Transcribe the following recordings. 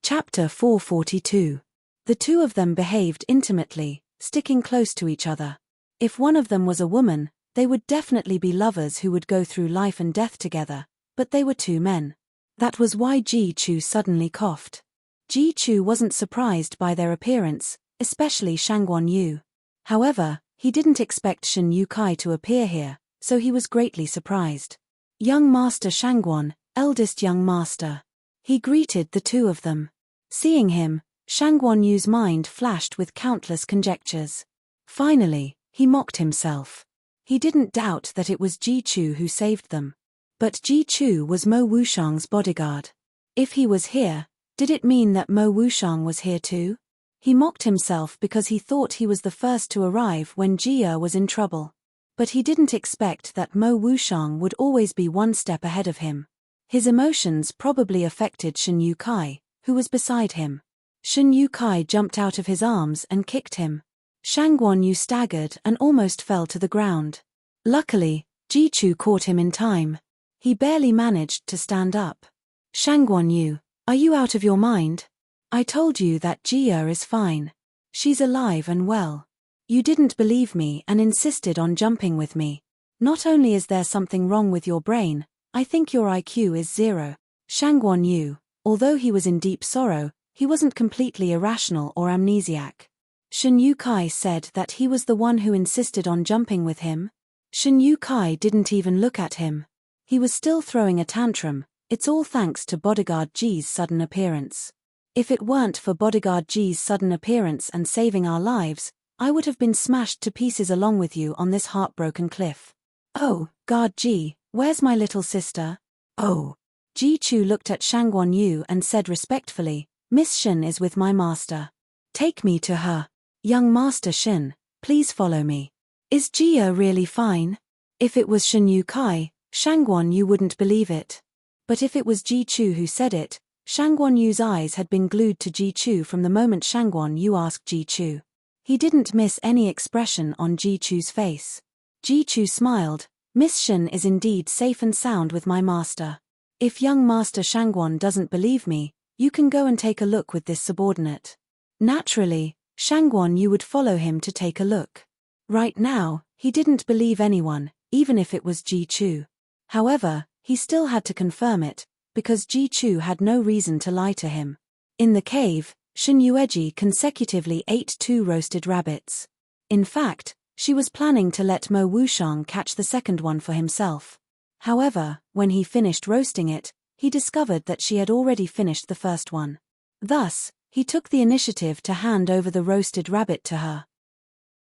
Chapter 442. The two of them behaved intimately, sticking close to each other. If one of them was a woman, they would definitely be lovers who would go through life and death together, but they were two men. That was why Ji-Chu suddenly coughed. Ji-Chu wasn't surprised by their appearance, especially Shangguan Yu. However, he didn't expect Shen Yukai to appear here, so he was greatly surprised. Young Master Shangguan, eldest young master. He greeted the two of them. Seeing him, Shangguan Yu's mind flashed with countless conjectures. Finally, he mocked himself. He didn't doubt that it was Ji-Chu who saved them. But Ji-Chu was Mo Wushang's bodyguard. If he was here, did it mean that Mo Wushang was here too? He mocked himself because he thought he was the first to arrive when Jia was in trouble. But he didn't expect that Mo Wushang would always be one step ahead of him. His emotions probably affected Shen Yukai, who was beside him. Shen Yukai jumped out of his arms and kicked him. Shangguan Yu staggered and almost fell to the ground. Luckily, Ji-Chu caught him in time. He barely managed to stand up. Shangguan Yu, are you out of your mind? I told you that Jia is fine. She's alive and well. You didn't believe me and insisted on jumping with me. Not only is there something wrong with your brain, I think your IQ is 0. Shangguan Yu, although he was in deep sorrow, he wasn't completely irrational or amnesiac. Shen Yukai said that he was the one who insisted on jumping with him. Shen Yukai didn't even look at him. He was still throwing a tantrum. It's all thanks to Bodyguard Ji's sudden appearance. If it weren't for Bodyguard Ji's sudden appearance and saving our lives, I would have been smashed to pieces along with you on this heartbroken cliff. Oh, Guard Ji, where's my little sister? Oh. Ji-Chu looked at Shangguan Yu and said respectfully, Miss Shen is with my master. Take me to her. Young Master Shen, please follow me. Is Jia really fine? If it was Shen Yukai, Shangguan Yu wouldn't believe it. But if it was Ji-Chu who said it, Shangguan Yu's eyes had been glued to Ji-Chu from the moment Shangguan Yu asked Ji-Chu. He didn't miss any expression on Ji-Chu's face. Ji-Chu smiled, Miss Shen is indeed safe and sound with my master. If young Master Shangguan doesn't believe me, you can go and take a look with this subordinate. Naturally, Shangguan Yu would follow him to take a look. Right now, he didn't believe anyone, even if it was Ji-Chu. However, he still had to confirm it, because Ji-Chu had no reason to lie to him. In the cave, Shen Yueji consecutively ate 2 roasted rabbits. In fact, she was planning to let Mo Wushang catch the second one for himself. However, when he finished roasting it, he discovered that she had already finished the first one. Thus, he took the initiative to hand over the roasted rabbit to her.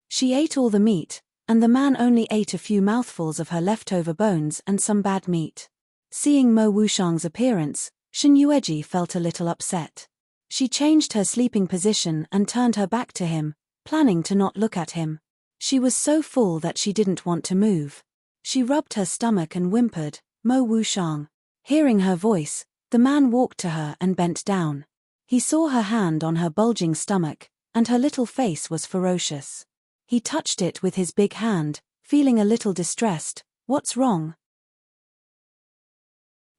She ate all the meat, and the man only ate a few mouthfuls of her leftover bones and some bad meat. Seeing Mo Wushang's appearance, Shen Yueji felt a little upset. She changed her sleeping position and turned her back to him, planning to not look at him. She was so full that she didn't want to move. She rubbed her stomach and whimpered, Mo Wushang. Hearing her voice, the man walked to her and bent down. He saw her hand on her bulging stomach, and her little face was ferocious. He touched it with his big hand, feeling a little distressed. What's wrong?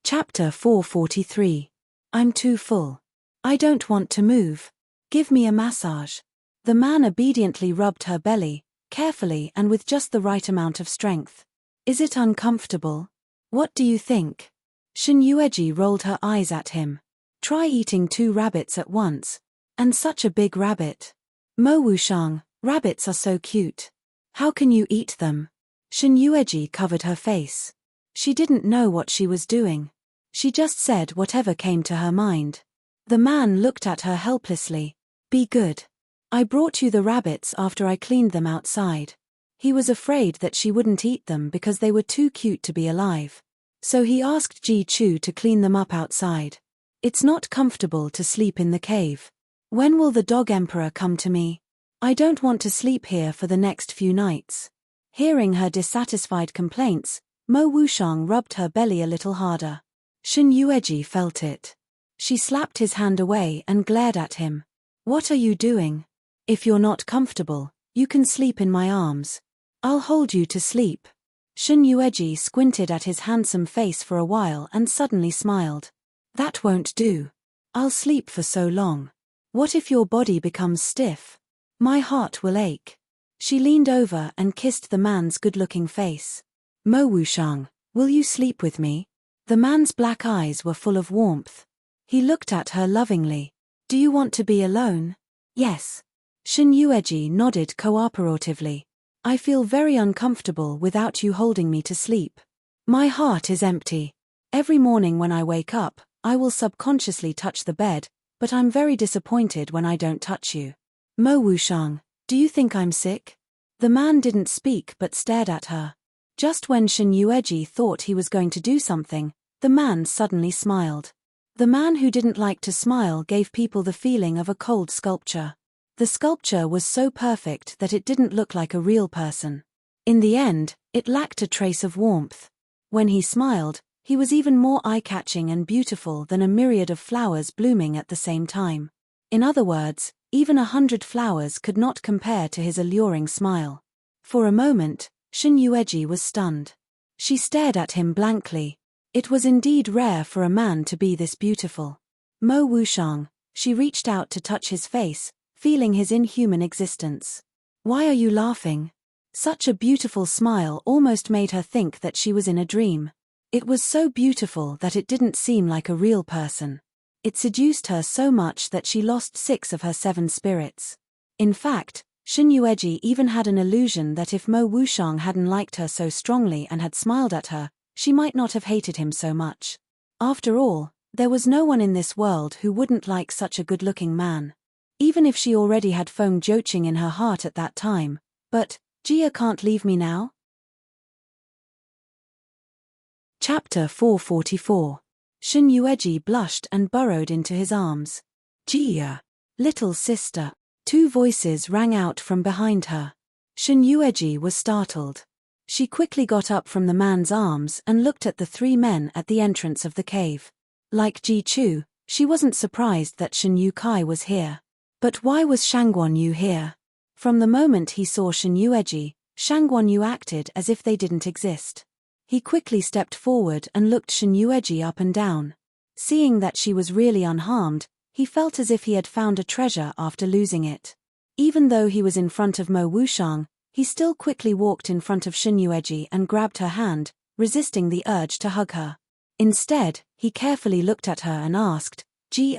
Chapter 443. I'm too full. I don't want to move. Give me a massage. The man obediently rubbed her belly, carefully and with just the right amount of strength. Is it uncomfortable? What do you think? Shen Yueji rolled her eyes at him. Try eating 2 rabbits at once. And such a big rabbit. Mo Wushang, rabbits are so cute. How can you eat them? Shen Yueji covered her face. She didn't know what she was doing. She just said whatever came to her mind. The man looked at her helplessly. Be good. I brought you the rabbits after I cleaned them outside. He was afraid that she wouldn't eat them because they were too cute to be alive. So he asked Ji-Chu to clean them up outside. It's not comfortable to sleep in the cave. When will the dog emperor come to me? I don't want to sleep here for the next few nights. Hearing her dissatisfied complaints, Mo Wushang rubbed her belly a little harder. Shen Yueji felt it. She slapped his hand away and glared at him. What are you doing? If you're not comfortable, you can sleep in my arms. I'll hold you to sleep. Shen Yueji squinted at his handsome face for a while and suddenly smiled. That won't do. I'll sleep for so long. What if your body becomes stiff? My heart will ache. She leaned over and kissed the man's good-looking face. Mo Wushang, will you sleep with me? The man's black eyes were full of warmth. He looked at her lovingly. Do you want to be alone? Yes. Shin Yueji nodded cooperatively. I feel very uncomfortable without you holding me to sleep. My heart is empty. Every morning when I wake up, I will subconsciously touch the bed, but I'm very disappointed when I don't touch you. Mo Wushang, do you think I'm sick? The man didn't speak but stared at her. Just when Shin Yueji thought he was going to do something, the man suddenly smiled. The man who didn't like to smile gave people the feeling of a cold sculpture. The sculpture was so perfect that it didn't look like a real person. In the end, it lacked a trace of warmth. When he smiled, he was even more eye-catching and beautiful than a myriad of flowers blooming at the same time. In other words, even 100 flowers could not compare to his alluring smile. For a moment, Shin Yueji was stunned. She stared at him blankly. It was indeed rare for a man to be this beautiful. Mo Wushang, she reached out to touch his face, feeling his inhuman existence. Why are you laughing? Such a beautiful smile almost made her think that she was in a dream. It was so beautiful that it didn't seem like a real person. It seduced her so much that she lost 6 of her 7 spirits. In fact, Shin Yueji even had an illusion that if Mo Wushang hadn't liked her so strongly and had smiled at her, she might not have hated him so much. After all, there was no one in this world who wouldn't like such a good-looking man. Even if she already had Feng Joching in her heart at that time. But, Jia can't leave me now? Chapter 444. Shin Yueji blushed and burrowed into his arms. Jia, little sister. 2 voices rang out from behind her. Shin Yueji was startled. She quickly got up from the man's arms and looked at the 3 men at the entrance of the cave. Like Ji Chu, she wasn't surprised that Shin Yu Kai was here. But why was Shangguan Yu here? From the moment he saw Shin Yueji, Shangguan Yu acted as if they didn't exist. He quickly stepped forward and looked Shin Yueji up and down. Seeing that she was really unharmed, he felt as if he had found a treasure after losing it. Even though he was in front of Mo Wushang, he still quickly walked in front of Shin Yueji and grabbed her hand, resisting the urge to hug her. Instead, he carefully looked at her and asked, Ji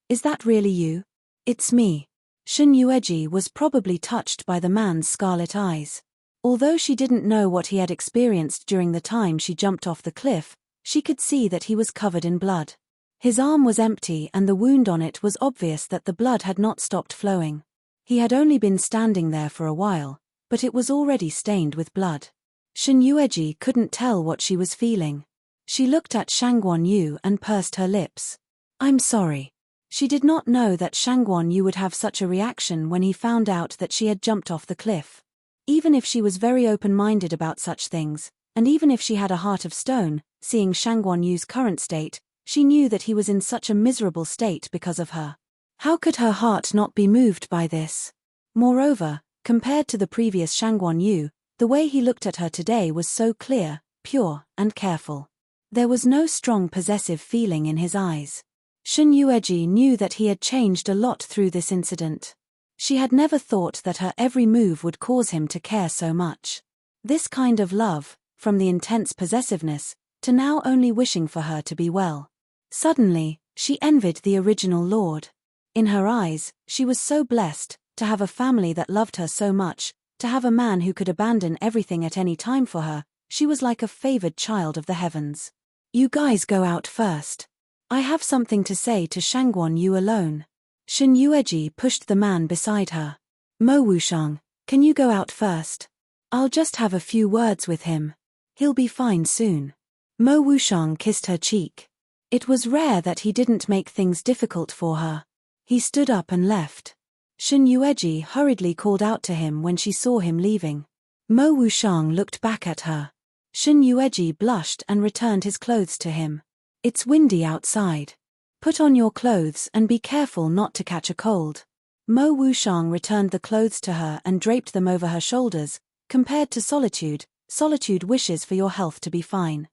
is that really you? It's me. Shin Yueji was probably touched by the man's scarlet eyes. Although she didn't know what he had experienced during the time she jumped off the cliff, she could see that he was covered in blood. His arm was empty and the wound on it was obvious that the blood had not stopped flowing. He had only been standing there for a while, but it was already stained with blood. Shin Yueji couldn't tell what she was feeling. She looked at Shangguan Yu and pursed her lips. I'm sorry. She did not know that Shangguan Yu would have such a reaction when he found out that she had jumped off the cliff. Even if she was very open-minded about such things, and even if she had a heart of stone, seeing Shangguan Yu's current state, she knew that he was in such a miserable state because of her. How could her heart not be moved by this? Moreover, compared to the previous Shangguan Yu, the way he looked at her today was so clear, pure, and careful. There was no strong possessive feeling in his eyes. Shin Yueji knew that he had changed a lot through this incident. She had never thought that her every move would cause him to care so much. This kind of love, from the intense possessiveness, to now only wishing for her to be well. Suddenly, she envied the original lord. In her eyes, she was so blessed, to have a family that loved her so much, to have a man who could abandon everything at any time for her. She was like a favored child of the heavens. You guys go out first. I have something to say to Shangguan Yu alone. Shin Yueji pushed the man beside her. Mo Wushang, can you go out first? I'll just have a few words with him. He'll be fine soon. Mo Wushang kissed her cheek. It was rare that he didn't make things difficult for her. He stood up and left. Shin Yueji hurriedly called out to him when she saw him leaving. Mo Wushang looked back at her. Shin Yueji blushed and returned his clothes to him. It's windy outside. Put on your clothes and be careful not to catch a cold. Mo Wushang returned the clothes to her and draped them over her shoulders. Compared to solitude, solitude wishes for your health to be fine.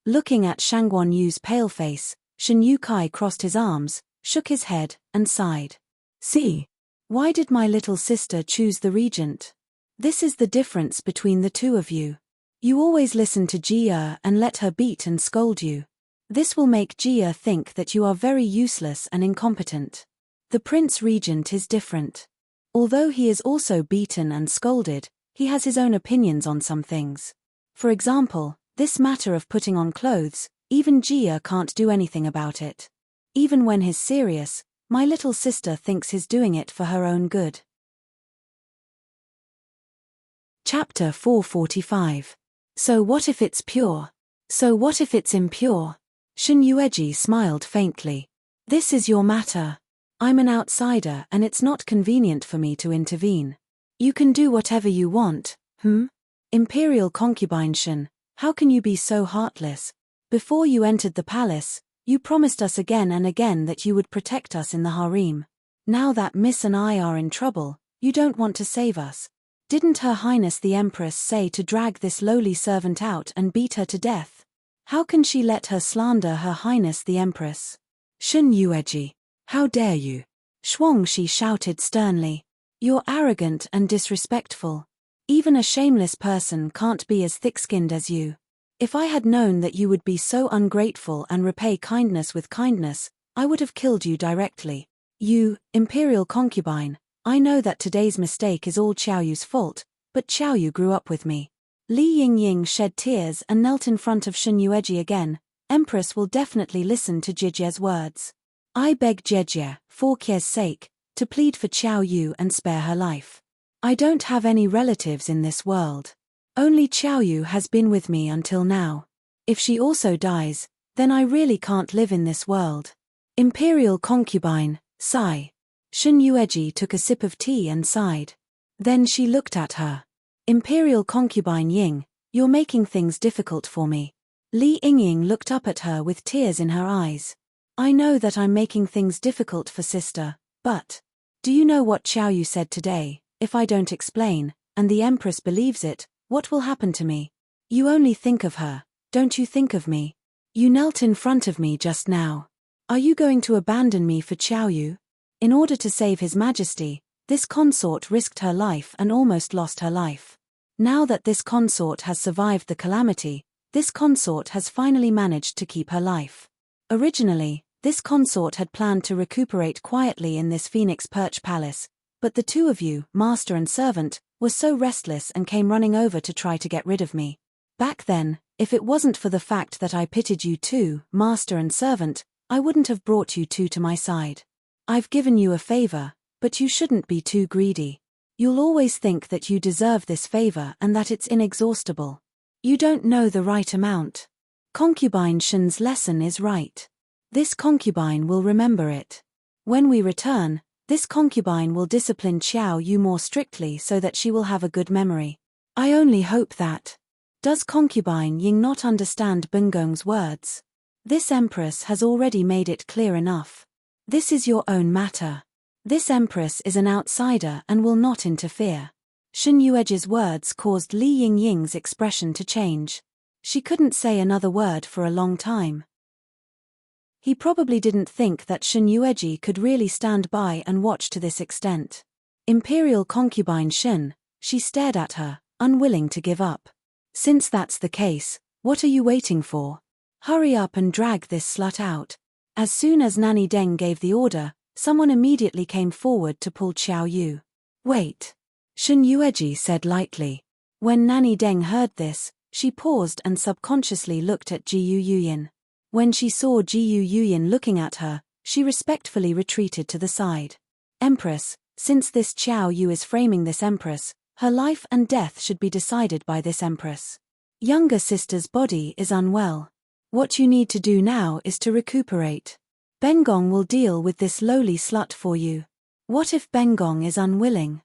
Looking at Shangguan Yu's pale face, Shen Yukai crossed his arms, shook his head, and sighed. See? Why did my little sister choose the regent? This is the difference between the two of you. You always listen to Jia and let her beat and scold you. This will make Jia think that you are very useless and incompetent. The Prince Regent is different. Although he is also beaten and scolded, he has his own opinions on some things. For example, this matter of putting on clothes, even Jia can't do anything about it. Even when he's serious, my little sister thinks he's doing it for her own good. Chapter 445. So what if it's pure? So what if it's impure? Shen Yueji smiled faintly. This is your matter. I'm an outsider and it's not convenient for me to intervene. You can do whatever you want, Imperial concubine Shen, how can you be so heartless? Before you entered the palace, you promised us again and again that you would protect us in the harem. Now that Miss and I are in trouble, you don't want to save us. Didn't Her Highness the Empress say to drag this lowly servant out and beat her to death? How can she let her slander Her Highness the Empress? Shen Yueji, how dare you? Shuangshi shouted sternly. You're arrogant and disrespectful. Even a shameless person can't be as thick-skinned as you. If I had known that you would be so ungrateful and repay kindness with kindness, I would have killed you directly. You, Imperial concubine, I know that today's mistake is all Qiaoyu's fault, but Qiaoyu grew up with me. Li Yingying shed tears and knelt in front of Shen Yueji again. Empress will definitely listen to Jie's words. I beg Jie, for Kie's sake, to plead for Qiaoyu and spare her life. I don't have any relatives in this world. Only Qiaoyu has been with me until now. If she also dies, then I really can't live in this world. Imperial concubine, sigh. Shen Yueji took a sip of tea and sighed. Then she looked at her. Imperial concubine Ying, you're making things difficult for me. Li Yingying looked up at her with tears in her eyes. I know that I'm making things difficult for sister, but do you know what Qiaoyu said today? If I don't explain, and the Empress believes it, what will happen to me? You only think of her, don't you think of me? You knelt in front of me just now. Are you going to abandon me for Qiaoyu? In order to save His Majesty, this consort risked her life and almost lost her life. Now that this consort has survived the calamity, this consort has finally managed to keep her life. Originally, this consort had planned to recuperate quietly in this Phoenix Perch Palace, but the two of you, master and servant, were so restless and came running over to try to get rid of me. Back then, if it wasn't for the fact that I pitied you two, master and servant, I wouldn't have brought you two to my side. I've given you a favor, but you shouldn't be too greedy. You'll always think that you deserve this favor and that it's inexhaustible. You don't know the right amount. Concubine Shen's lesson is right. This concubine will remember it. When we return, this concubine will discipline Qiaoyu more strictly so that she will have a good memory. I only hope that. Does concubine Ying not understand Bengong's words? This empress has already made it clear enough. This is your own matter. This empress is an outsider and will not interfere. Shen Yueji's words caused Li Yingying's expression to change. She couldn't say another word for a long time. He probably didn't think that Shen Yueji could really stand by and watch to this extent. Imperial concubine Shen, she stared at her, unwilling to give up. Since that's the case, what are you waiting for? Hurry up and drag this slut out. As soon as Nanny Deng gave the order, someone immediately came forward to pull Qiaoyu. Wait. Shen Yueji said lightly. When Nanny Deng heard this, she paused and subconsciously looked at Jiyu Yuyin. When she saw Jiyu Yuyin looking at her, she respectfully retreated to the side. Empress, since this Qiaoyu is framing this empress, her life and death should be decided by this empress. Younger sister's body is unwell. What you need to do now is to recuperate. Bengong will deal with this lowly slut for you. What if Bengong is unwilling?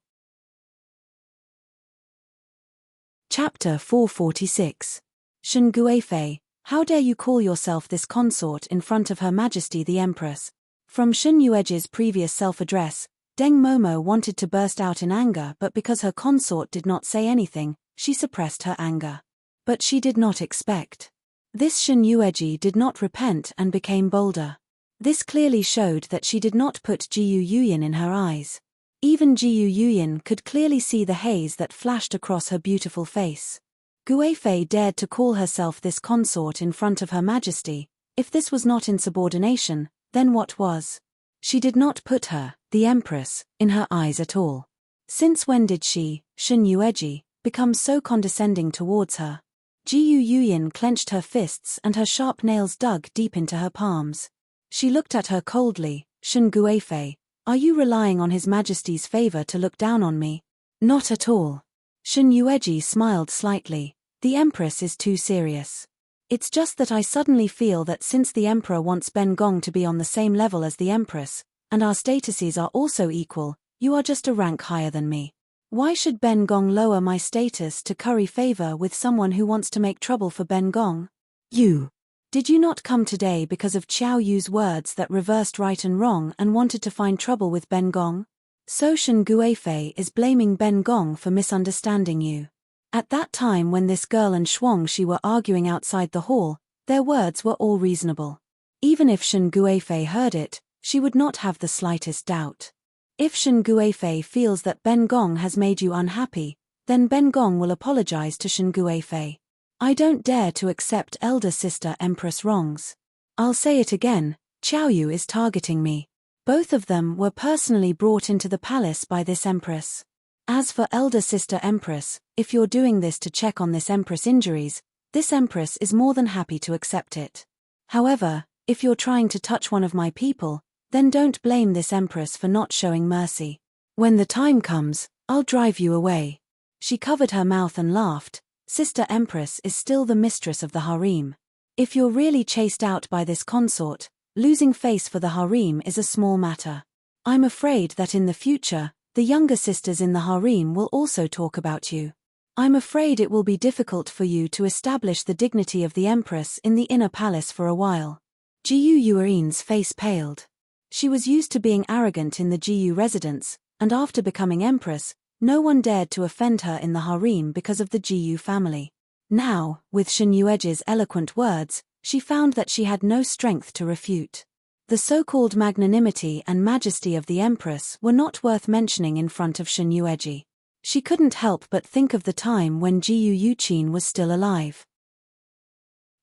Chapter 446. Shen Guifei, how dare you call yourself this consort in front of Her Majesty the Empress? From Shen Yueji's previous self-address, Deng Momo wanted to burst out in anger, but because her consort did not say anything, she suppressed her anger. But she did not expect This Shen Yueji did not repent and became bolder. This clearly showed that she did not put Jiyu Yuyin in her eyes. Even Jiyu Yuyin could clearly see the haze that flashed across her beautiful face. Guifei dared to call herself this consort in front of Her Majesty. If this was not insubordination, then what was? She did not put her, the Empress, in her eyes at all. Since when did she, Shen Yueji, become so condescending towards her? Jiyu Yuyin clenched her fists and her sharp nails dug deep into her palms. She looked at her coldly. Shen Guifei, are you relying on His Majesty's favor to look down on me? Not at all. Shen Yueji smiled slightly. The Empress is too serious. It's just that I suddenly feel that since the Emperor wants Ben Gong to be on the same level as the Empress, and our statuses are also equal, you are just a rank higher than me. Why should Ben Gong lower my status to curry favor with someone who wants to make trouble for Ben Gong? Did you not come today because of Qiao Yu's words that reversed right and wrong and wanted to find trouble with Ben Gong? So Shen Guifei is blaming Ben Gong for misunderstanding you. At that time when this girl and Shuang Shi were arguing outside the hall, their words were all reasonable. Even if Shen Guifei heard it, she would not have the slightest doubt. If Shen Guifei feels that Ben Gong has made you unhappy, then Ben Gong will apologize to Shen Guifei. I don't dare to accept elder sister Empress wrongs. I'll say it again, Qiao Yu is targeting me. Both of them were personally brought into the palace by this Empress. As for elder sister Empress, if you're doing this to check on this Empress' injuries, this Empress is more than happy to accept it. However, if you're trying to touch one of my people, then don't blame this Empress for not showing mercy. When the time comes, I'll drive you away. She covered her mouth and laughed. Sister Empress is still the mistress of the harem. If you're really chased out by this consort, losing face for the harem is a small matter. I'm afraid that in the future, the younger sisters in the harem will also talk about you. I'm afraid it will be difficult for you to establish the dignity of the Empress in the inner palace for a while. Jiyu Yuin's face paled. She was used to being arrogant in the Jiyu residence, and after becoming Empress, no one dared to offend her in the harem because of the Jiyu family. Now, with Shen Yueji's eloquent words, she found that she had no strength to refute. The so-called magnanimity and majesty of the Empress were not worth mentioning in front of Shen Yueji. She couldn't help but think of the time when Jiyu Yuqin was still alive.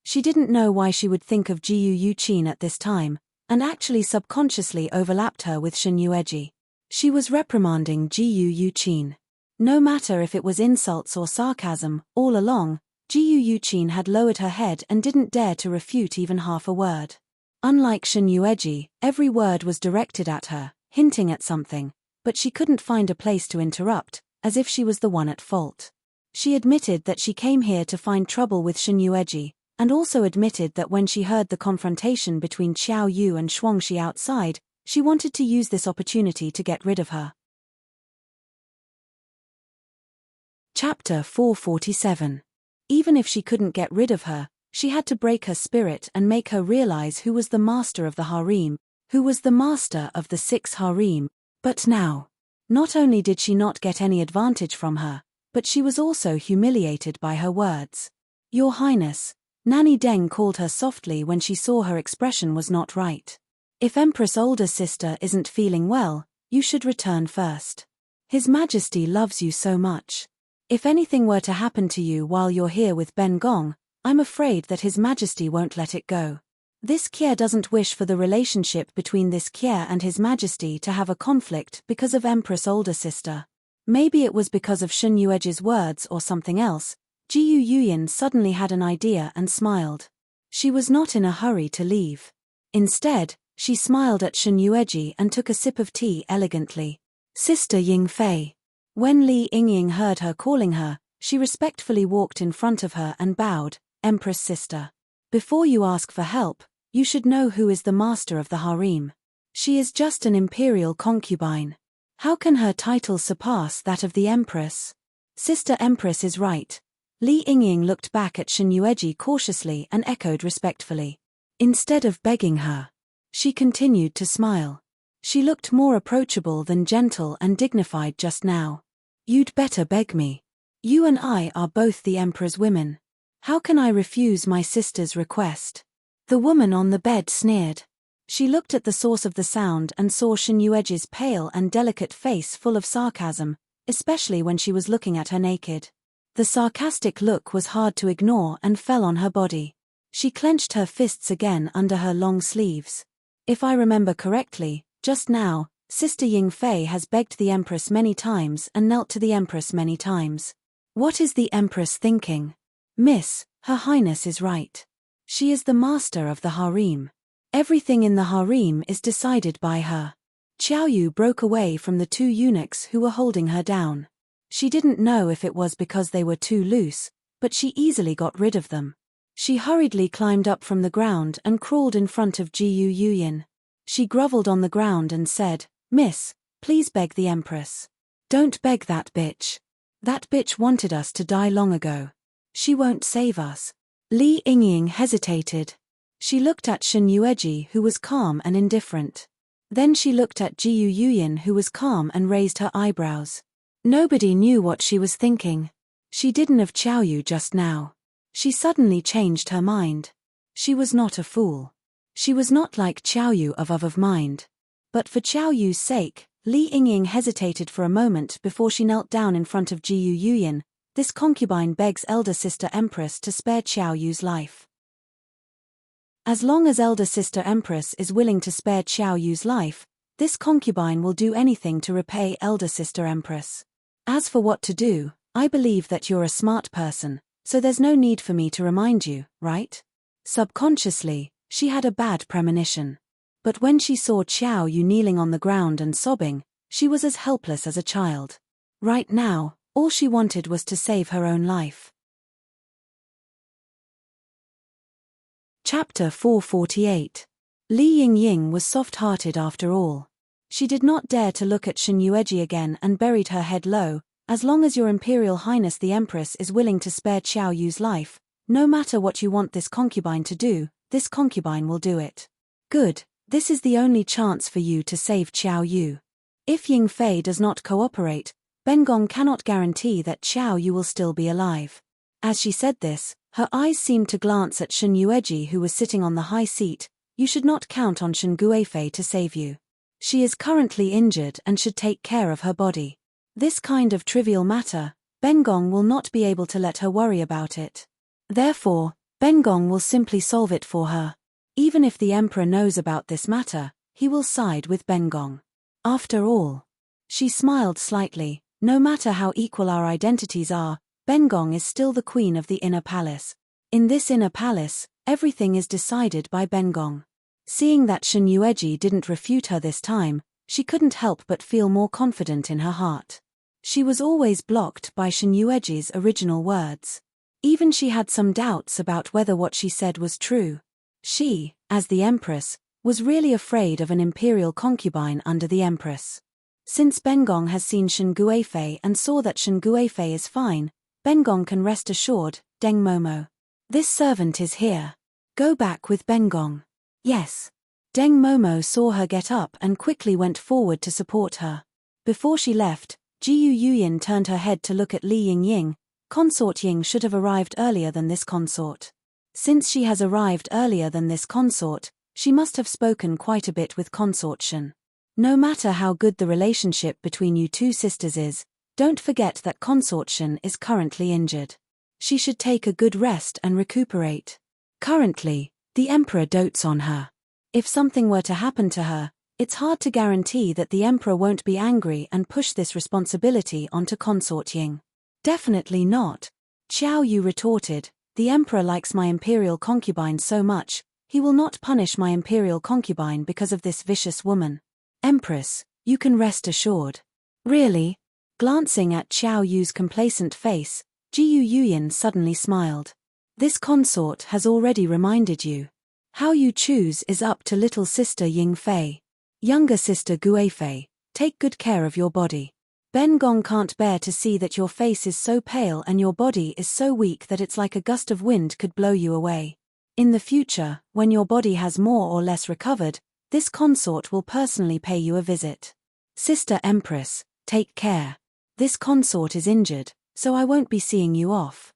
She didn't know why she would think of Jiyu Yuqin at this time, and actually subconsciously overlapped her with Shen Yueji. She was reprimanding Jiyu Yuqin. No matter if it was insults or sarcasm, all along, Jiyu Yuqin had lowered her head and didn't dare to refute even half a word. Unlike Shen Yueji, every word was directed at her, hinting at something, but she couldn't find a place to interrupt, as if she was the one at fault. She admitted that she came here to find trouble with Shen Yueji, and also admitted that when she heard the confrontation between Qiao Yu and Shuang Shi outside, she wanted to use this opportunity to get rid of her. Chapter 447. Even if she couldn't get rid of her, she had to break her spirit and make her realize who was the master of the harem, who was the master of the 6 harem. But now, not only did she not get any advantage from her, but she was also humiliated by her words. Your Highness, Nanny Deng called her softly when she saw her expression was not right. If Empress' older sister isn't feeling well, you should return first. His Majesty loves you so much. If anything were to happen to you while you're here with Ben Gong, I'm afraid that His Majesty won't let it go. This Kier doesn't wish for the relationship between this Kier and His Majesty to have a conflict because of Empress' older sister. Maybe it was because of Shen Yueji's words or something else. Jiyu Yuyin suddenly had an idea and smiled. She was not in a hurry to leave. Instead, she smiled at Shen Yueji and took a sip of tea elegantly. Sister Ying Fei. When Li Yingying heard her calling her, she respectfully walked in front of her and bowed. Empress sister. Before you ask for help, you should know who is the master of the harem. She is just an imperial concubine. How can her title surpass that of the Empress? Sister Empress is right. Li Yingying looked back at Shen Yueji cautiously and echoed respectfully. Instead of begging her, she continued to smile. She looked more approachable than gentle and dignified just now. You'd better beg me. You and I are both the Emperor's women. How can I refuse my sister's request? The woman on the bed sneered. She looked at the source of the sound and saw Shinyueji's pale and delicate face full of sarcasm, especially when she was looking at her naked. The sarcastic look was hard to ignore and fell on her body. She clenched her fists again under her long sleeves. If I remember correctly, just now, Sister Ying Fei has begged the Empress many times and knelt to the Empress many times. What is the Empress thinking? Miss, Her Highness is right. She is the master of the harem. Everything in the harem is decided by her. Qiao Yu broke away from the two eunuchs who were holding her down. She didn't know if it was because they were too loose, but she easily got rid of them. She hurriedly climbed up from the ground and crawled in front of Jiyu Yuyin. She groveled on the ground and said, Miss, please beg the Empress. Don't beg that bitch. That bitch wanted us to die long ago. She won't save us. Li Yingying hesitated. She looked at Shinyueji, who was calm and indifferent. Then she looked at Jiyu Yuyin, who was calm and raised her eyebrows. Nobody knew what she was thinking. She didn't of Qiao Yu just now. She suddenly changed her mind. She was not a fool. She was not like Qiao Yu of mind. But for Qiao Yu's sake, Li Yingying hesitated for a moment before she knelt down in front of Jiyu Yuyin. This concubine begs elder sister Empress to spare Qiao Yu's life. As long as elder sister Empress is willing to spare Qiao Yu's life, this concubine will do anything to repay elder sister Empress. As for what to do, I believe that you're a smart person, so there's no need for me to remind you, right? Subconsciously, she had a bad premonition. But when she saw Qiao Yu kneeling on the ground and sobbing, she was as helpless as a child. Right now, all she wanted was to save her own life. Chapter 448. Li Yingying was soft-hearted after all. She did not dare to look at Shinyueji again and buried her head low. As long as your Imperial Highness the Empress is willing to spare Qiao Yu's life, no matter what you want this concubine to do, this concubine will do it. Good, this is the only chance for you to save Qiao Yu. If Ying Fei does not cooperate, Bengong cannot guarantee that Qiao Yu will still be alive. As she said this, her eyes seemed to glance at Shinyueji, who was sitting on the high seat. You should not count on Shen Guifei to save you. She is currently injured and should take care of her body. This kind of trivial matter, Bengong will not be able to let her worry about it. Therefore, Bengong will simply solve it for her. Even if the Emperor knows about this matter, he will side with Bengong. After all, she smiled slightly, no matter how equal our identities are, Bengong is still the queen of the inner palace. In this inner palace, everything is decided by Bengong. Seeing that Shinyueji didn't refute her this time, she couldn't help but feel more confident in her heart. She was always blocked by Shinyueji's original words. Even she had some doubts about whether what she said was true. She, as the Empress, was really afraid of an imperial concubine under the Empress. Since Bengong has seen Shen Guifei and saw that Shen Guifei is fine, Bengong can rest assured, Deng Momo. This servant is here. Go back with Bengong. Yes. Deng Momo saw her get up and quickly went forward to support her. Before she left, Jiyu Yuyin turned her head to look at Li Yingying. Consort Ying should have arrived earlier than this consort. Since she has arrived earlier than this consort, she must have spoken quite a bit with Consort Shen. No matter how good the relationship between you two sisters is, don't forget that Consort Shen is currently injured. She should take a good rest and recuperate. Currently, the Emperor dotes on her. If something were to happen to her, it's hard to guarantee that the Emperor won't be angry and push this responsibility onto Consort Ying. Definitely not. Qiao Yu retorted, the Emperor likes my imperial concubine so much, he will not punish my imperial concubine because of this vicious woman. Empress, you can rest assured. Really? Glancing at Qiao Yu's complacent face, Jiyu Yuyin suddenly smiled. This consort has already reminded you. How you choose is up to little sister Ying Fei. Younger sister Guifei, take good care of your body. Bengong can't bear to see that your face is so pale and your body is so weak that it's like a gust of wind could blow you away. In the future, when your body has more or less recovered, this consort will personally pay you a visit. Sister Empress, take care. This consort is injured, so I won't be seeing you off.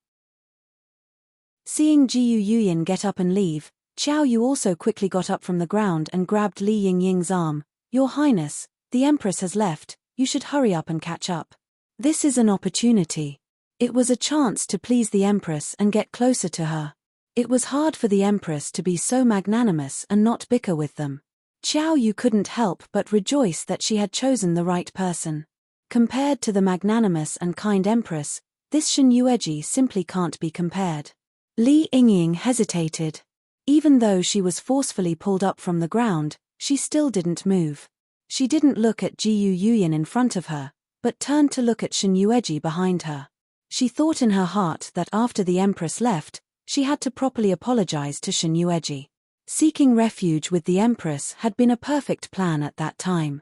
Seeing Jiu Yuyin get up and leave, Qiao Yu also quickly got up from the ground and grabbed Li Yingying's arm. Your Highness, the Empress has left, you should hurry up and catch up. This is an opportunity. It was a chance to please the Empress and get closer to her. It was hard for the Empress to be so magnanimous and not bicker with them. Qiao Yu couldn't help but rejoice that she had chosen the right person. Compared to the magnanimous and kind Empress, this Shen Yueji simply can't be compared. Li Yingying hesitated. Even though she was forcefully pulled up from the ground, she still didn't move. She didn't look at Jiu Yuyin in front of her, but turned to look at Shen Yueji behind her. She thought in her heart that after the Empress left, she had to properly apologize to Shen Yueji. Seeking refuge with the Empress had been a perfect plan at that time.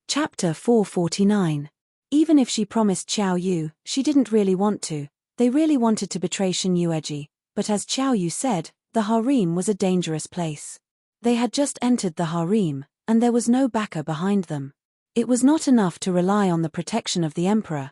Chapter 449. Even if she promised Qiao Yu, she didn't really want to. They really wanted to betray Shen Yueji, but as Qiao Yu said, the harem was a dangerous place. They had just entered the harem, and there was no backer behind them. It was not enough to rely on the protection of the emperor,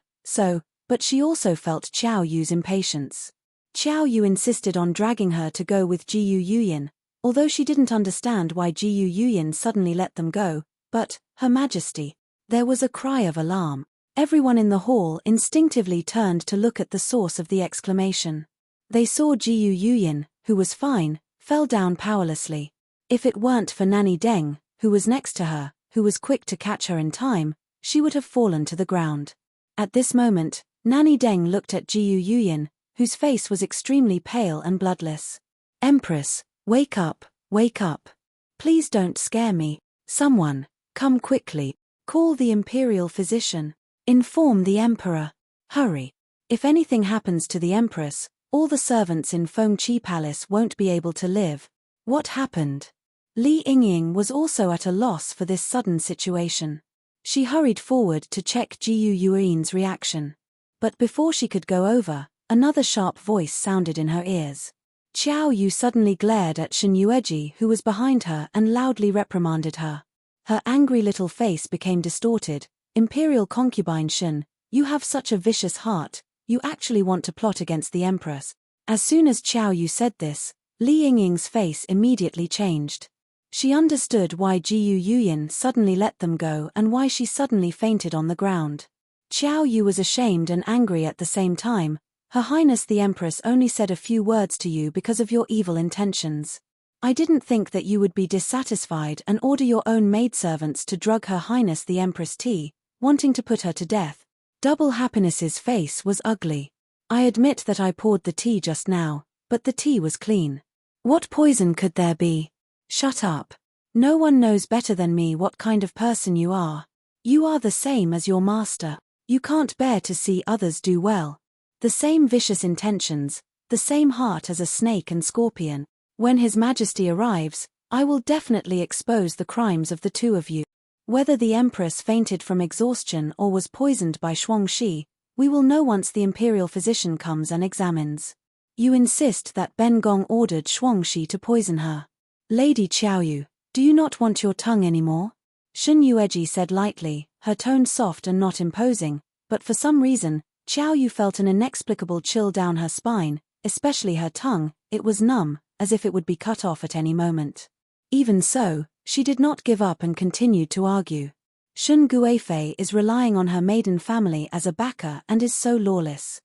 but she also felt Qiao Yu's impatience. Qiao Yu insisted on dragging her to go with Jiu Yuyin, although she didn't understand why Jiu Yuyin suddenly let them go, but, Her Majesty. There was a cry of alarm. Everyone in the hall instinctively turned to look at the source of the exclamation. They saw Jiu Yuyin, who was fine, fell down powerlessly. If it weren't for Nanny Deng, who was next to her, who was quick to catch her in time, she would have fallen to the ground. At this moment, Nanny Deng looked at Jiu Yuyin, whose face was extremely pale and bloodless. Empress, wake up, wake up. Please don't scare me. Someone, come quickly. Call the imperial physician. Inform the emperor. Hurry. If anything happens to the empress, all the servants in Fengqi Palace won't be able to live. What happened? Li Yingying was also at a loss for this sudden situation. She hurried forward to check Jiu Yuin's reaction. But before she could go over, another sharp voice sounded in her ears. Qiao Yu suddenly glared at Shen Yueji, who was behind her, and loudly reprimanded her. Her angry little face became distorted. Imperial concubine Shen, you have such a vicious heart, you actually want to plot against the Empress. As soon as Qiao Yu said this, Li Yingying's face immediately changed. She understood why Jiu Yuyin suddenly let them go and why she suddenly fainted on the ground. Qiao Yu was ashamed and angry at the same time. Her Highness the Empress only said a few words to you because of your evil intentions. I didn't think that you would be dissatisfied and order your own maidservants to drug Her Highness the Empress tea, wanting to put her to death. Double Happiness's face was ugly. I admit that I poured the tea just now, but the tea was clean. What poison could there be? Shut up. No one knows better than me what kind of person you are. You are the same as your master. You can't bear to see others do well. The same vicious intentions, the same heart as a snake and scorpion. When His Majesty arrives, I will definitely expose the crimes of the two of you. Whether the Empress fainted from exhaustion or was poisoned by Shuangxi, we will know once the imperial physician comes and examines. You insist that Ben Gong ordered Shuangxi to poison her. Lady Qiaoyu, do you not want your tongue anymore? Shen Yueji said lightly, her tone soft and not imposing, but for some reason, Qiaoyu felt an inexplicable chill down her spine, especially her tongue. It was numb, as if it would be cut off at any moment. Even so, she did not give up and continued to argue. Shun Guifei is relying on her maiden family as a backer and is so lawless.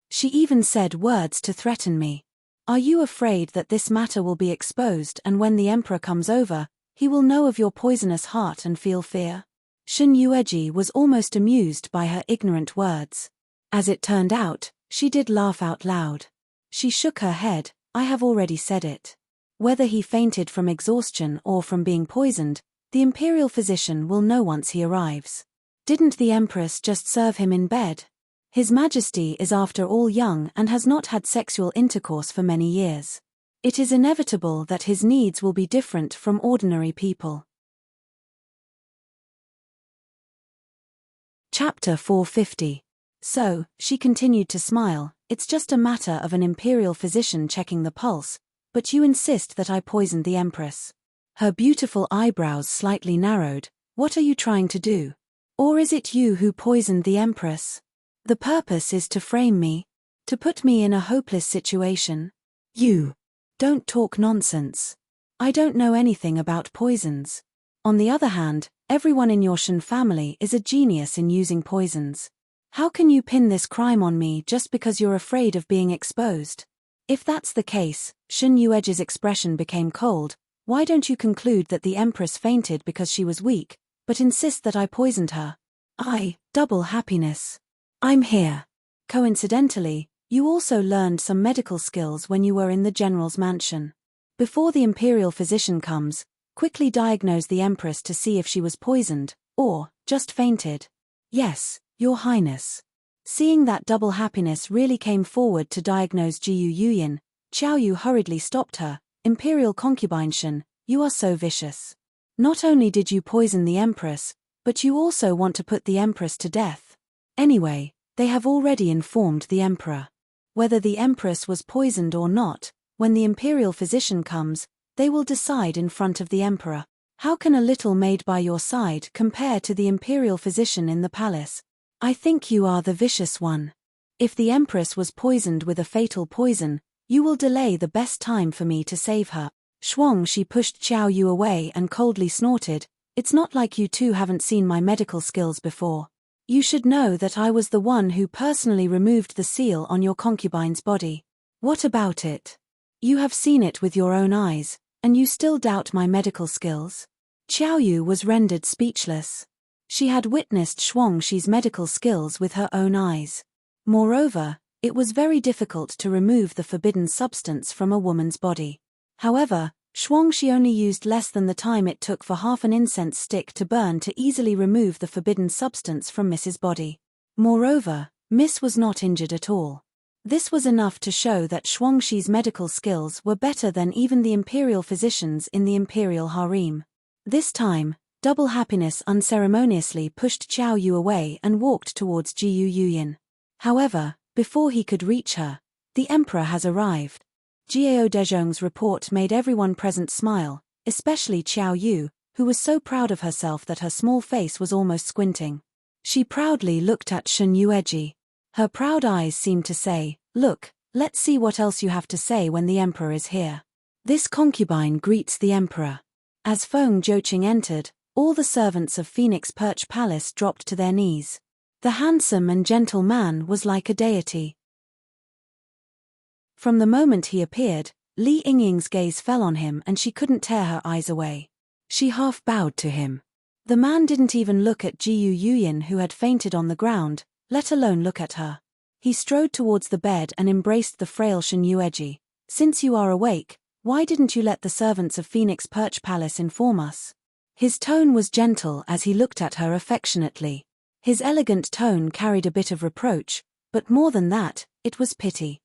She even said words to threaten me. Are you afraid that this matter will be exposed and when the emperor comes over, he will know of your poisonous heart and feel fear? Shen Yueji was almost amused by her ignorant words. As it turned out, she did laugh out loud. She shook her head. I have already said it. Whether he fainted from exhaustion or from being poisoned, the imperial physician will know once he arrives. Didn't the Empress just serve him in bed? His Majesty is after all young and has not had sexual intercourse for many years. It is inevitable that his needs will be different from ordinary people. Chapter 450. So, she continued to smile, it's just a matter of an imperial physician checking the pulse, but you insist that I poisoned the Empress. Her beautiful eyebrows slightly narrowed. What are you trying to do? Or is it you who poisoned the Empress? The purpose is to frame me, to put me in a hopeless situation. You don't talk nonsense. I don't know anything about poisons. On the other hand, everyone in your Shen family is a genius in using poisons. How can you pin this crime on me just because you're afraid of being exposed? If that's the case, Shen Yueji's expression became cold. Why don't you conclude that the Empress fainted because she was weak, but insist that I poisoned her? Double happiness. I'm here. Coincidentally, you also learned some medical skills when you were in the general's mansion. Before the imperial physician comes, quickly diagnose the Empress to see if she was poisoned, or just fainted. Yes, Your Highness. Seeing that double happiness really came forward to diagnose Jiyu Yuyin, Qiao Yu hurriedly stopped her. Imperial concubine Shen, you are so vicious. Not only did you poison the Empress, but you also want to put the Empress to death. Anyway, they have already informed the Emperor. Whether the Empress was poisoned or not, when the imperial physician comes, they will decide in front of the Emperor. How can a little maid by your side compare to the imperial physician in the palace? I think you are the vicious one. If the Empress was poisoned with a fatal poison, you will delay the best time for me to save her. Shuang Shi pushed Qiao Yu away and coldly snorted, it's not like you two haven't seen my medical skills before. You should know that I was the one who personally removed the seal on your concubine's body. What about it? You have seen it with your own eyes, and you still doubt my medical skills? Qiao Yu was rendered speechless. She had witnessed Shuang Shi's medical skills with her own eyes. Moreover, it was very difficult to remove the forbidden substance from a woman's body. However, Shuang Shi only used less than the time it took for half an incense stick to burn to easily remove the forbidden substance from Miss's body. Moreover, Miss was not injured at all. This was enough to show that Shuang Shi's medical skills were better than even the imperial physicians in the imperial harem. This time, Double Happiness unceremoniously pushed Qiao Yu away and walked towards Jiyu Yuyin. However, before he could reach her, the Emperor has arrived. Jiao Dezhong's report made everyone present smile, especially Qiao Yu, who was so proud of herself that her small face was almost squinting. She proudly looked at Shen Yueji. Her proud eyes seemed to say, look, let's see what else you have to say when the Emperor is here. This concubine greets the Emperor. As Feng Zhouqing entered, all the servants of Phoenix Perch Palace dropped to their knees. The handsome and gentle man was like a deity. From the moment he appeared, Li Yingying's gaze fell on him and she couldn't tear her eyes away. She half bowed to him. The man didn't even look at Jiyu Yuyin, who had fainted on the ground, let alone look at her. He strode towards the bed and embraced the frail Shen Yueji. Since you are awake, why didn't you let the servants of Phoenix Perch Palace inform us? His tone was gentle as he looked at her affectionately. His elegant tone carried a bit of reproach, but more than that, it was pity.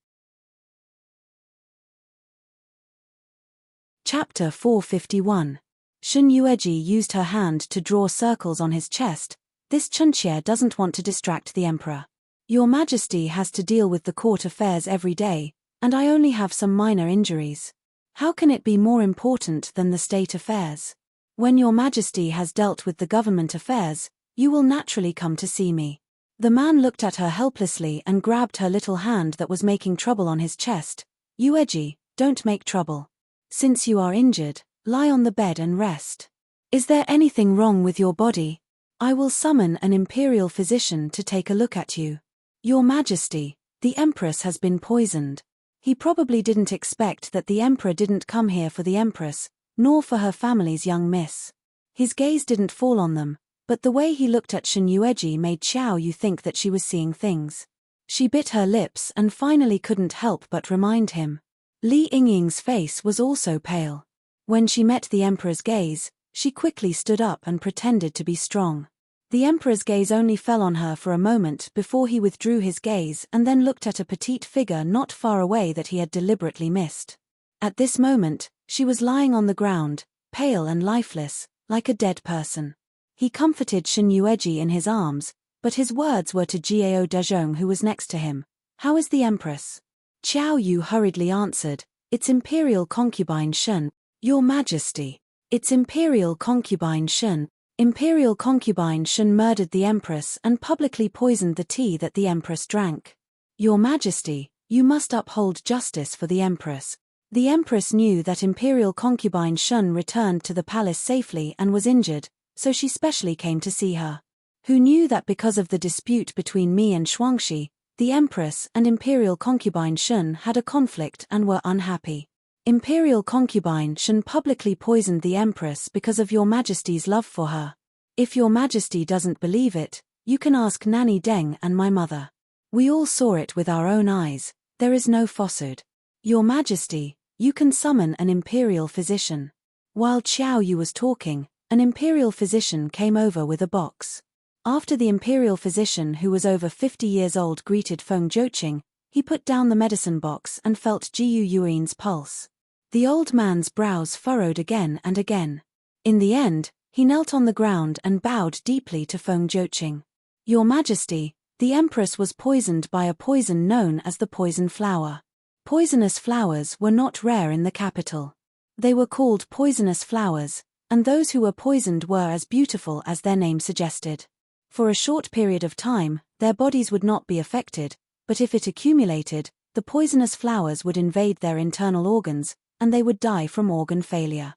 Chapter 451. Shen Yueji used her hand to draw circles on his chest. This Chunxie doesn't want to distract the Emperor. Your Majesty has to deal with the court affairs every day, and I only have some minor injuries. How can it be more important than the state affairs? When Your Majesty has dealt with the government affairs, you will naturally come to see me. The man looked at her helplessly and grabbed her little hand that was making trouble on his chest. Yueji, don't make trouble. Since you are injured, lie on the bed and rest. Is there anything wrong with your body? I will summon an imperial physician to take a look at you. Your Majesty, the Empress has been poisoned. He probably didn't expect that the Emperor didn't come here for the Empress, nor for her family's young miss. His gaze didn't fall on them, but the way he looked at Shen Yueji made Qiao Yu think that she was seeing things. She bit her lips and finally couldn't help but remind him. Li Yingying's face was also pale. When she met the Emperor's gaze, she quickly stood up and pretended to be strong. The Emperor's gaze only fell on her for a moment before he withdrew his gaze and then looked at a petite figure not far away that he had deliberately missed. At this moment, she was lying on the ground, pale and lifeless, like a dead person. He comforted Shen Yueji in his arms, but his words were to Jiao Dezhong, who was next to him. How is the Empress? Qiao Yu hurriedly answered, It's Imperial concubine Shen. Your Majesty. It's Imperial concubine Shen. Imperial concubine Shun murdered the empress and publicly poisoned the tea that the empress drank. Your Majesty, you must uphold justice for the empress. The empress knew that imperial concubine Shun returned to the palace safely and was injured, so she specially came to see her. Who knew that because of the dispute between me and Shuangxi, the empress and imperial concubine Shun had a conflict and were unhappy. Imperial concubine Shun publicly poisoned the empress because of your Majesty's love for her. If your Majesty doesn't believe it, you can ask Nanny Deng and my mother. We all saw it with our own eyes, there is no falsehood. Your Majesty, you can summon an imperial physician. While Qiao Yu was talking, an imperial physician came over with a box. After the imperial physician who was over 50 years old greeted Feng Zhouqing, he put down the medicine box and felt Jiyu Yuan's pulse. The old man's brows furrowed again and again. In the end, he knelt on the ground and bowed deeply to Feng Zhouqing. Your Majesty, the empress was poisoned by a poison known as the poison flower. Poisonous flowers were not rare in the capital. They were called poisonous flowers, and those who were poisoned were as beautiful as their name suggested. For a short period of time, their bodies would not be affected, but if it accumulated, the poisonous flowers would invade their internal organs, and they would die from organ failure.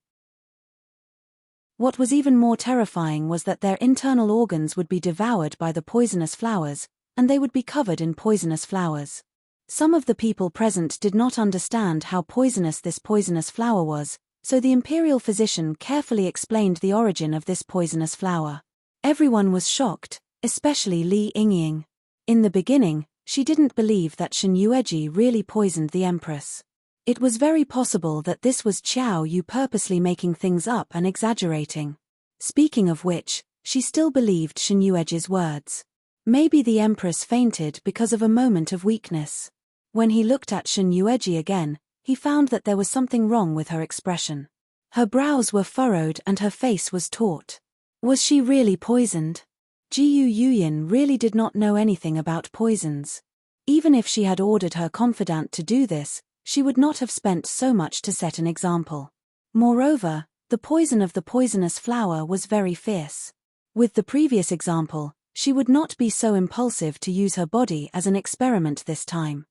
What was even more terrifying was that their internal organs would be devoured by the poisonous flowers, and they would be covered in poisonous flowers. Some of the people present did not understand how poisonous this poisonous flower was, so the imperial physician carefully explained the origin of this poisonous flower. Everyone was shocked, especially Li Yingying. In the beginning, she didn't believe that Shen Yueji really poisoned the empress. It was very possible that this was Qiao Yu purposely making things up and exaggerating. Speaking of which, she still believed Shen Yueji's words. Maybe the empress fainted because of a moment of weakness. When he looked at Shen Yueji again, he found that there was something wrong with her expression. Her brows were furrowed and her face was taut. Was she really poisoned? Jiyu Yuyin really did not know anything about poisons. Even if she had ordered her confidant to do this, she would not have spent so much to set an example. Moreover, the poison of the poisonous flower was very fierce. With the previous example, she would not be so impulsive to use her body as an experiment this time.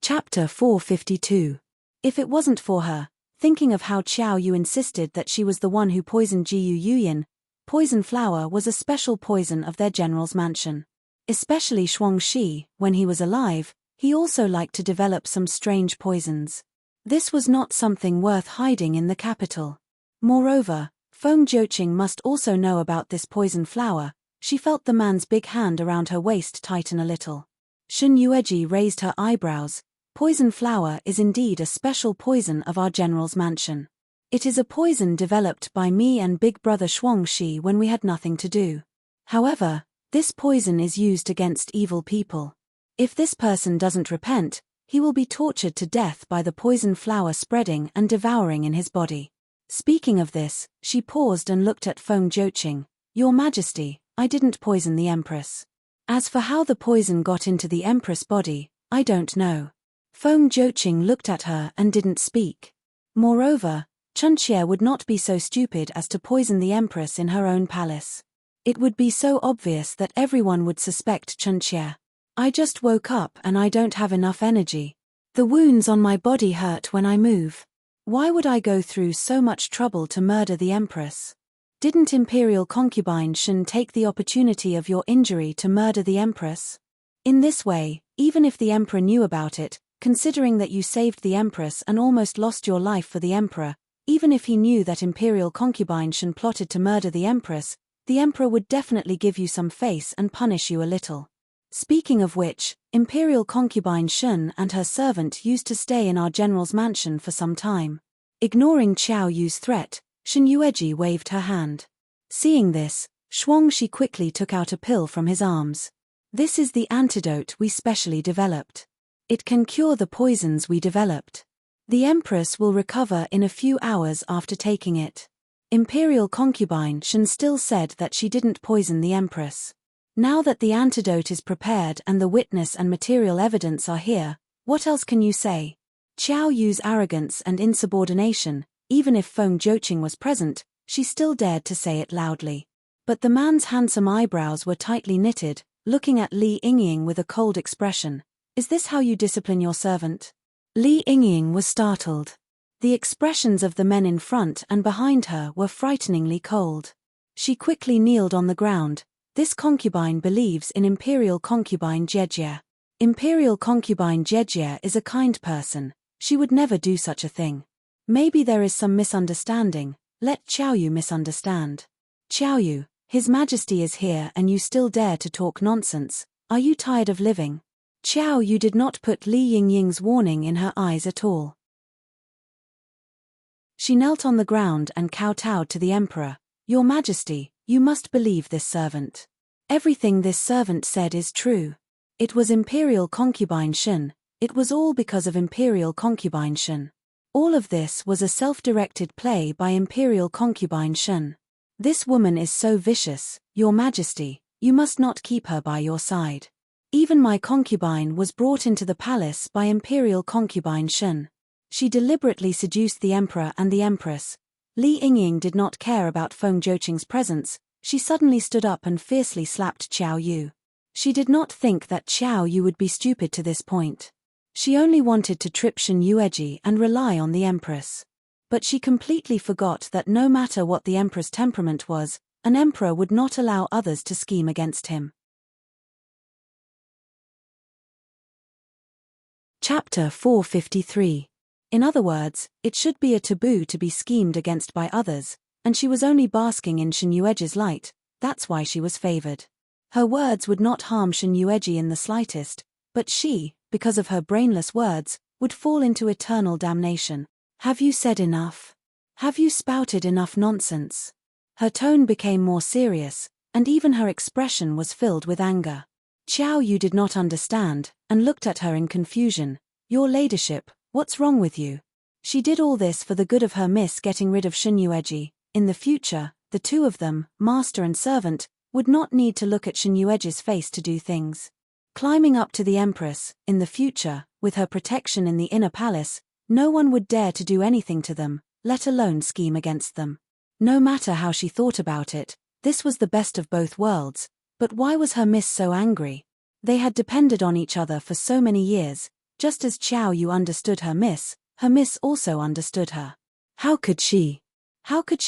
Chapter 452. If it wasn't for her, thinking of how Qiao Yu insisted that she was the one who poisoned Jiyu Yuyin, poison flower was a special poison of their general's mansion. Especially Shuangxi, when he was alive, he also liked to develop some strange poisons. This was not something worth hiding in the capital. Moreover, Feng Zhouqing must also know about this poison flower. She felt the man's big hand around her waist tighten a little. Shen Yueji raised her eyebrows. Poison flower is indeed a special poison of our general's mansion. It is a poison developed by me and big brother Shuangxi when we had nothing to do. However, this poison is used against evil people. If this person doesn't repent, he will be tortured to death by the poison flower spreading and devouring in his body. Speaking of this, she paused and looked at Feng Zhouqing. Your Majesty, I didn't poison the empress. As for how the poison got into the empress' body, I don't know. Feng Zhouqing looked at her and didn't speak. Moreover, Chunxie would not be so stupid as to poison the empress in her own palace. It would be so obvious that everyone would suspect Chunxie. I just woke up and I don't have enough energy. The wounds on my body hurt when I move. Why would I go through so much trouble to murder the empress? Didn't imperial concubine Shen take the opportunity of your injury to murder the empress? In this way, even if the emperor knew about it, considering that you saved the empress and almost lost your life for the emperor, even if he knew that imperial concubine Shen plotted to murder the empress would definitely give you some face and punish you a little. Speaking of which, imperial concubine Shen and her servant used to stay in our general's mansion for some time. Ignoring Qiao Yu's threat, Shen Yueji waved her hand. Seeing this, Shuangxi quickly took out a pill from his arms. This is the antidote we specially developed. It can cure the poisons we developed. The empress will recover in a few hours after taking it. Imperial concubine Shen still said that she didn't poison the empress. Now that the antidote is prepared and the witness and material evidence are here, what else can you say? Qiao Yu's arrogance and insubordination, Even if Feng Joqing was present, she still dared to say it loudly. But the man's handsome eyebrows were tightly knitted, looking at Li Yingying with a cold expression. Is this how you discipline your servant? Li Yingying was startled. The expressions of the men in front and behind her were frighteningly cold. She quickly kneeled on the ground. This concubine believes in Imperial Concubine Jejie. Imperial Concubine Jejie is a kind person. She would never do such a thing. Maybe there is some misunderstanding. Let Qiaoyu misunderstand. Qiaoyu, His Majesty is here and you still dare to talk nonsense. Are you tired of living? Qiaoyu did not put Li Yingying's warning in her eyes at all. She knelt on the ground and kowtowed to the emperor. Your Majesty, you must believe this servant. Everything this servant said is true. It was Imperial Concubine Shen. It was all because of Imperial Concubine Shen. All of this was a self-directed play by Imperial Concubine Shen. This woman is so vicious, Your Majesty, you must not keep her by your side. Even my concubine was brought into the palace by Imperial Concubine Shen. She deliberately seduced the emperor and the empress. Li Yingying did not care about Feng Joqing's presence. She suddenly stood up and fiercely slapped Qiaoyu. She did not think that Qiaoyu would be stupid to this point. She only wanted to trip Shen Yueji and rely on the empress. But she completely forgot that no matter what the emperor's temperament was, an emperor would not allow others to scheme against him. Chapter 453. In other words, it should be a taboo to be schemed against by others, and she was only basking in Shen Yueji's light. That's why she was favored. Her words would not harm Shen Yueji in the slightest, but she, because of her brainless words, would fall into eternal damnation. Have you said enough? Have you spouted enough nonsense? Her tone became more serious, and even her expression was filled with anger. Qiaoyu did not understand, and looked at her in confusion. Your ladyship, what's wrong with you? She did all this for the good of her miss getting rid of Shen Yueji. In the future, the two of them, master and servant, would not need to look at Shen Yueji's face to do things. Climbing up to the empress, in the future, with her protection in the inner palace, no one would dare to do anything to them, let alone scheme against them. No matter how she thought about it, this was the best of both worlds. But why was her miss so angry? They had depended on each other for so many years. Just as Qiaoyu understood her miss also understood her. How could she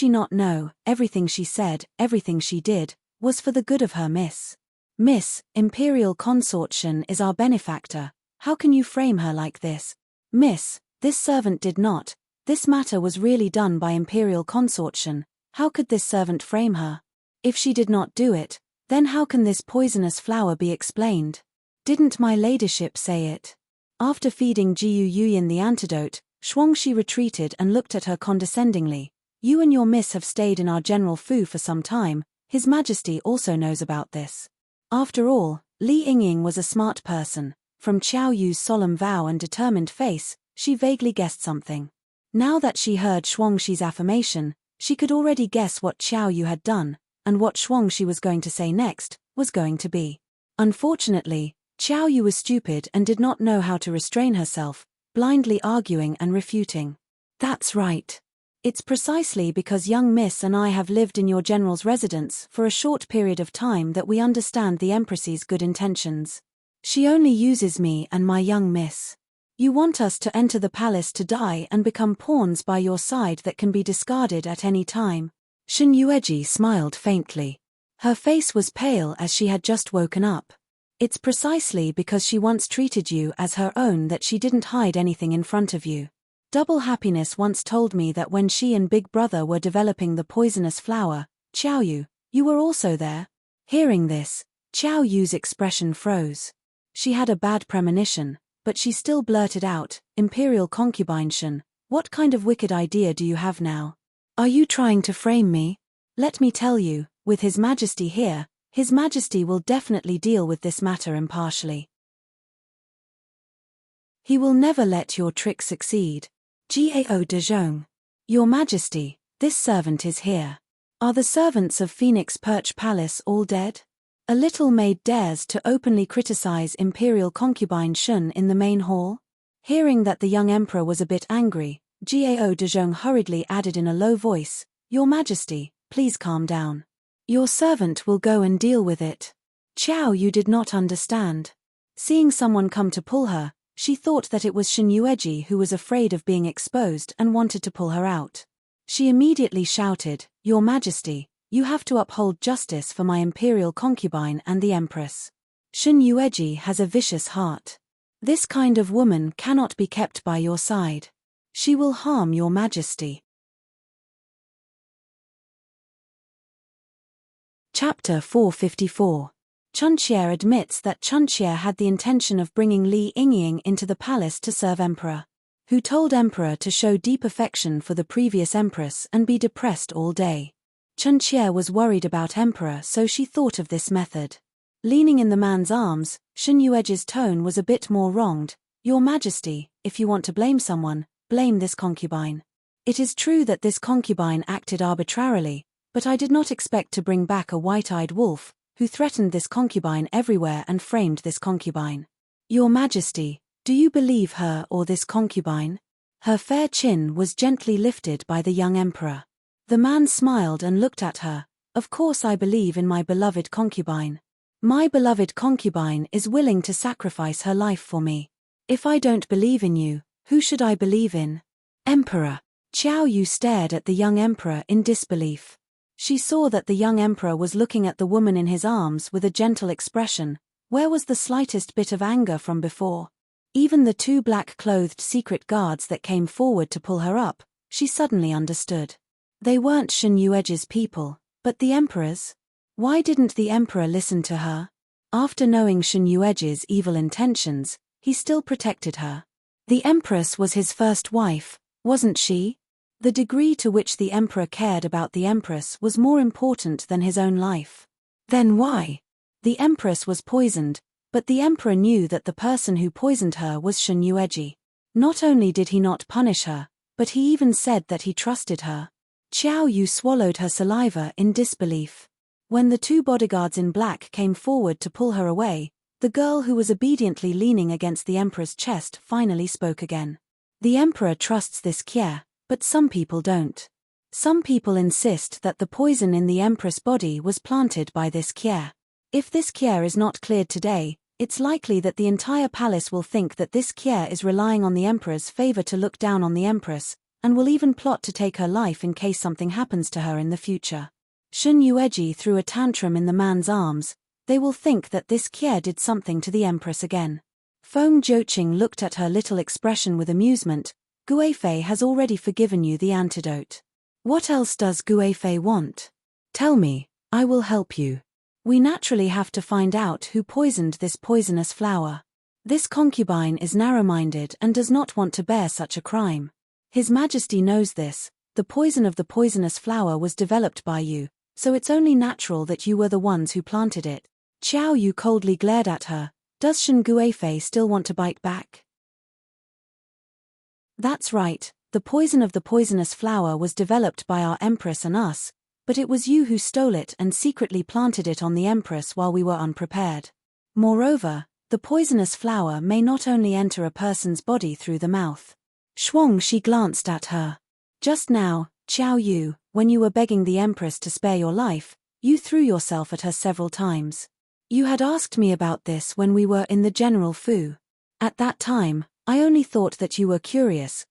not know? Everything she said, everything she did, was for the good of her miss. Miss, Imperial Consort Shen is our benefactor. How can you frame her like this? Miss, this servant did not. This matter was really done by Imperial Consort Shen. How could this servant frame her? If she did not do it, then how can this poisonous flower be explained? Didn't my ladyship say it? After feeding Jiu Yuyin the antidote, Shuangxi retreated and looked at her condescendingly. You and your miss have stayed in our general fu for some time. His Majesty also knows about this. After all, Li Yingying was a smart person. From Qiaoyu's solemn vow and determined face, she vaguely guessed something. Now that she heard Shuangxi's affirmation, she could already guess what Qiaoyu had done, and what Shuangxi was going to say next, was going to be. Unfortunately, Qiaoyu was stupid and did not know how to restrain herself, blindly arguing and refuting. That's right. It's precisely because young miss and I have lived in your general's residence for a short period of time that we understand the empress's good intentions. She only uses me and my young miss. You want us to enter the palace to die and become pawns by your side that can be discarded at any time. Shen Yueji smiled faintly. Her face was pale as she had just woken up. It's precisely because she once treated you as her own that she didn't hide anything in front of you. Double Happiness once told me that when she and Big Brother were developing the poisonous flower, Qiaoyu, you were also there. Hearing this, Qiaoyu's expression froze. She had a bad premonition, but she still blurted out, Imperial Concubine Shen, what kind of wicked idea do you have now? Are you trying to frame me? Let me tell you, with His Majesty here, His Majesty will definitely deal with this matter impartially. He will never let your trick succeed. Gao de Zhong. Your Majesty, this servant is here. Are the servants of Phoenix Perch Palace all dead? A little maid dares to openly criticize Imperial Concubine Shen in the main hall? Hearing that the young emperor was a bit angry, Gao Dezhong hurriedly added in a low voice, "Your Majesty, please calm down. Your servant will go and deal with it." Qiao Yu did not understand. Seeing someone come to pull her, she thought that it was Shen Yueji who was afraid of being exposed and wanted to pull her out. She immediately shouted, "Your Majesty, you have to uphold justice for my imperial concubine and the Empress. Shen Yueji has a vicious heart. This kind of woman cannot be kept by your side. She will harm your Majesty." Chapter 454. Chunqie admits that Chunqie had the intention of bringing Li Yingying into the palace to serve Emperor, who told Emperor to show deep affection for the previous Empress and be depressed all day. Chunqie was worried about Emperor, so she thought of this method. Leaning in the man's arms, Shen Yueji's tone was a bit more wronged. "Your Majesty, if you want to blame someone, blame this concubine. It is true that this concubine acted arbitrarily, but I did not expect to bring back a white-eyed wolf, who threatened this concubine everywhere and framed this concubine. Your Majesty, do you believe her or this concubine?" Her fair chin was gently lifted by the young emperor. The man smiled and looked at her. "Of course I believe in my beloved concubine. My beloved concubine is willing to sacrifice her life for me. If I don't believe in you, who should I believe in?" "Emperor." Qiao Yu stared at the young emperor in disbelief. She saw that the young emperor was looking at the woman in his arms with a gentle expression. Where was the slightest bit of anger from before? Even the two black-clothed secret guards that came forward to pull her up, she suddenly understood. They weren't Shen Yueji's people, but the emperor's. Why didn't the emperor listen to her? After knowing Shen Yueji's evil intentions, he still protected her. The empress was his first wife, wasn't she? The degree to which the emperor cared about the empress was more important than his own life. Then why? The empress was poisoned, but the emperor knew that the person who poisoned her was Shen Yueji. Not only did he not punish her, but he even said that he trusted her. Qiao Yu swallowed her saliva in disbelief. When the two bodyguards in black came forward to pull her away, the girl who was obediently leaning against the emperor's chest finally spoke again. "The emperor trusts this Kie, but some people don't. Some people insist that the poison in the empress' body was planted by this Kie. If this Kie is not cleared today, it's likely that the entire palace will think that this Kie is relying on the emperor's favor to look down on the empress, and will even plot to take her life in case something happens to her in the future." Shen Yueji threw a tantrum in the man's arms. "They will think that this Kie did something to the empress again." Feng Jiuqing looked at her little expression with amusement. "Guifei has already forgiven you the antidote. What else does Guifei want? Tell me, I will help you. We naturally have to find out who poisoned this poisonous flower. This concubine is narrow-minded and does not want to bear such a crime. His Majesty knows this. The poison of the poisonous flower was developed by you, so it's only natural that you were the ones who planted it." Qiao Yu coldly glared at her. "Does Shen Guifei still want to bite back?" "That's right, the poison of the poisonous flower was developed by our Empress and us, but it was you who stole it and secretly planted it on the Empress while we were unprepared. Moreover, the poisonous flower may not only enter a person's body through the mouth." Shuang Shi glanced at her. "Just now, Qiao Yu, when you were begging the Empress to spare your life, you threw yourself at her several times. You had asked me about this when we were in the General Fu. At that time, I only thought that you were curious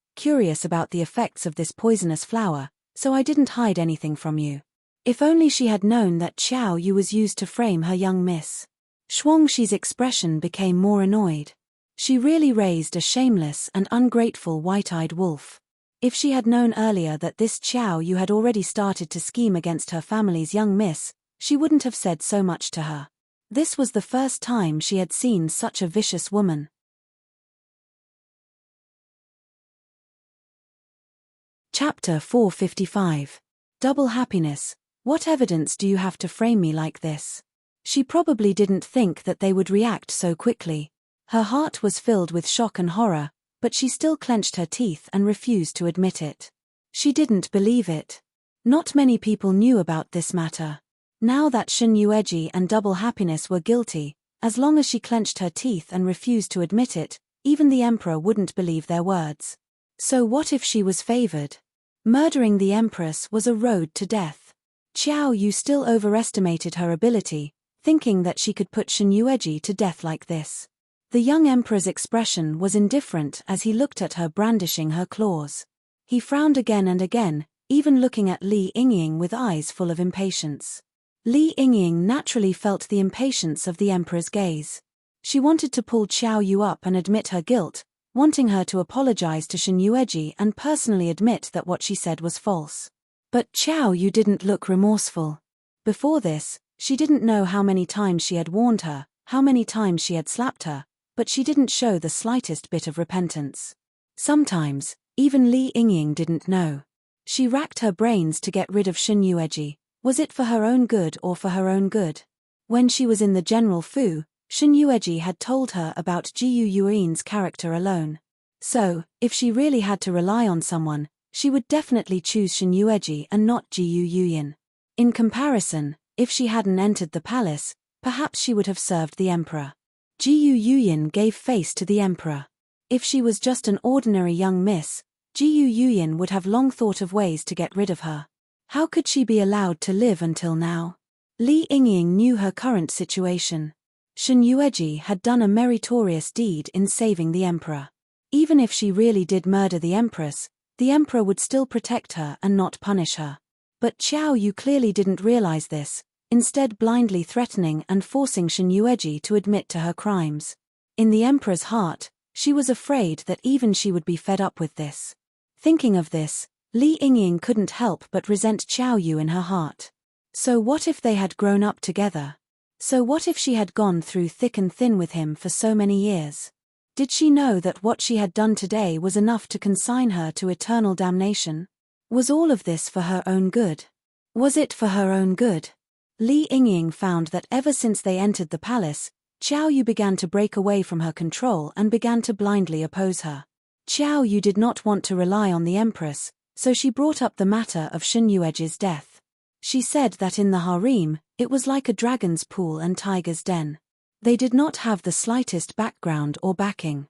about the effects of this poisonous flower, so I didn't hide anything from you. If only she had known that Qiao Yu was used to frame her young miss." Shuang Shi's expression became more annoyed. She really raised a shameless and ungrateful white-eyed wolf. If she had known earlier that this Qiao Yu had already started to scheme against her family's young miss, she wouldn't have said so much to her. This was the first time she had seen such a vicious woman. Chapter 455. Double Happiness. What evidence do you have to frame me like this? She probably didn't think that they would react so quickly. Her heart was filled with shock and horror, but she still clenched her teeth and refused to admit it. She didn't believe it. Not many people knew about this matter. Now that Shen Yueji and Double Happiness were guilty, as long as she clenched her teeth and refused to admit it, even the emperor wouldn't believe their words. So what if she was favored? Murdering the empress was a road to death. Xiao Yu still overestimated her ability, thinking that she could put Shen Yueji to death like this. The young emperor's expression was indifferent as he looked at her brandishing her claws. He frowned again and again, even looking at Li Yingying with eyes full of impatience. Li Yingying naturally felt the impatience of the emperor's gaze. She wanted to pull Xiao Yu up and admit her guilt, wanting her to apologize to Shen Yueji and personally admit that what she said was false. But Xiao Yu didn't look remorseful. Before this, she didn't know how many times she had warned her, how many times she had slapped her, but she didn't show the slightest bit of repentance. Sometimes, even Li Yingying didn't know. She racked her brains to get rid of Shen Yueji. Was it for her own good or for her own good? When she was in the General Fu, Shen Yueji had told her about Jiyu Yuan's character alone. So, if she really had to rely on someone, she would definitely choose Shen Yueji and not Jiyu Yuan. In comparison, if she hadn't entered the palace, perhaps she would have served the emperor. Jiyu Yuan gave face to the emperor. If she was just an ordinary young miss, Jiyu Yuan would have long thought of ways to get rid of her. How could she be allowed to live until now? Li Yingying knew her current situation. Shen Yueji had done a meritorious deed in saving the emperor. Even if she really did murder the empress, the emperor would still protect her and not punish her. But Xiao Yu clearly didn't realize this, instead blindly threatening and forcing Shen Yueji to admit to her crimes. In the emperor's heart, she was afraid that even she would be fed up with this. Thinking of this, Li Yingying couldn't help but resent Xiao Yu in her heart. So what if they had grown up together? So what if she had gone through thick and thin with him for so many years? Did she know that what she had done today was enough to consign her to eternal damnation? Was all of this for her own good? Was it for her own good? Li Yingying found that ever since they entered the palace, Xiao Yu began to break away from her control and began to blindly oppose her. Xiao Yu did not want to rely on the empress, so she brought up the matter of Shen Yueji's death. She said that in the harem, it was like a dragon's pool and tiger's den. They did not have the slightest background or backing.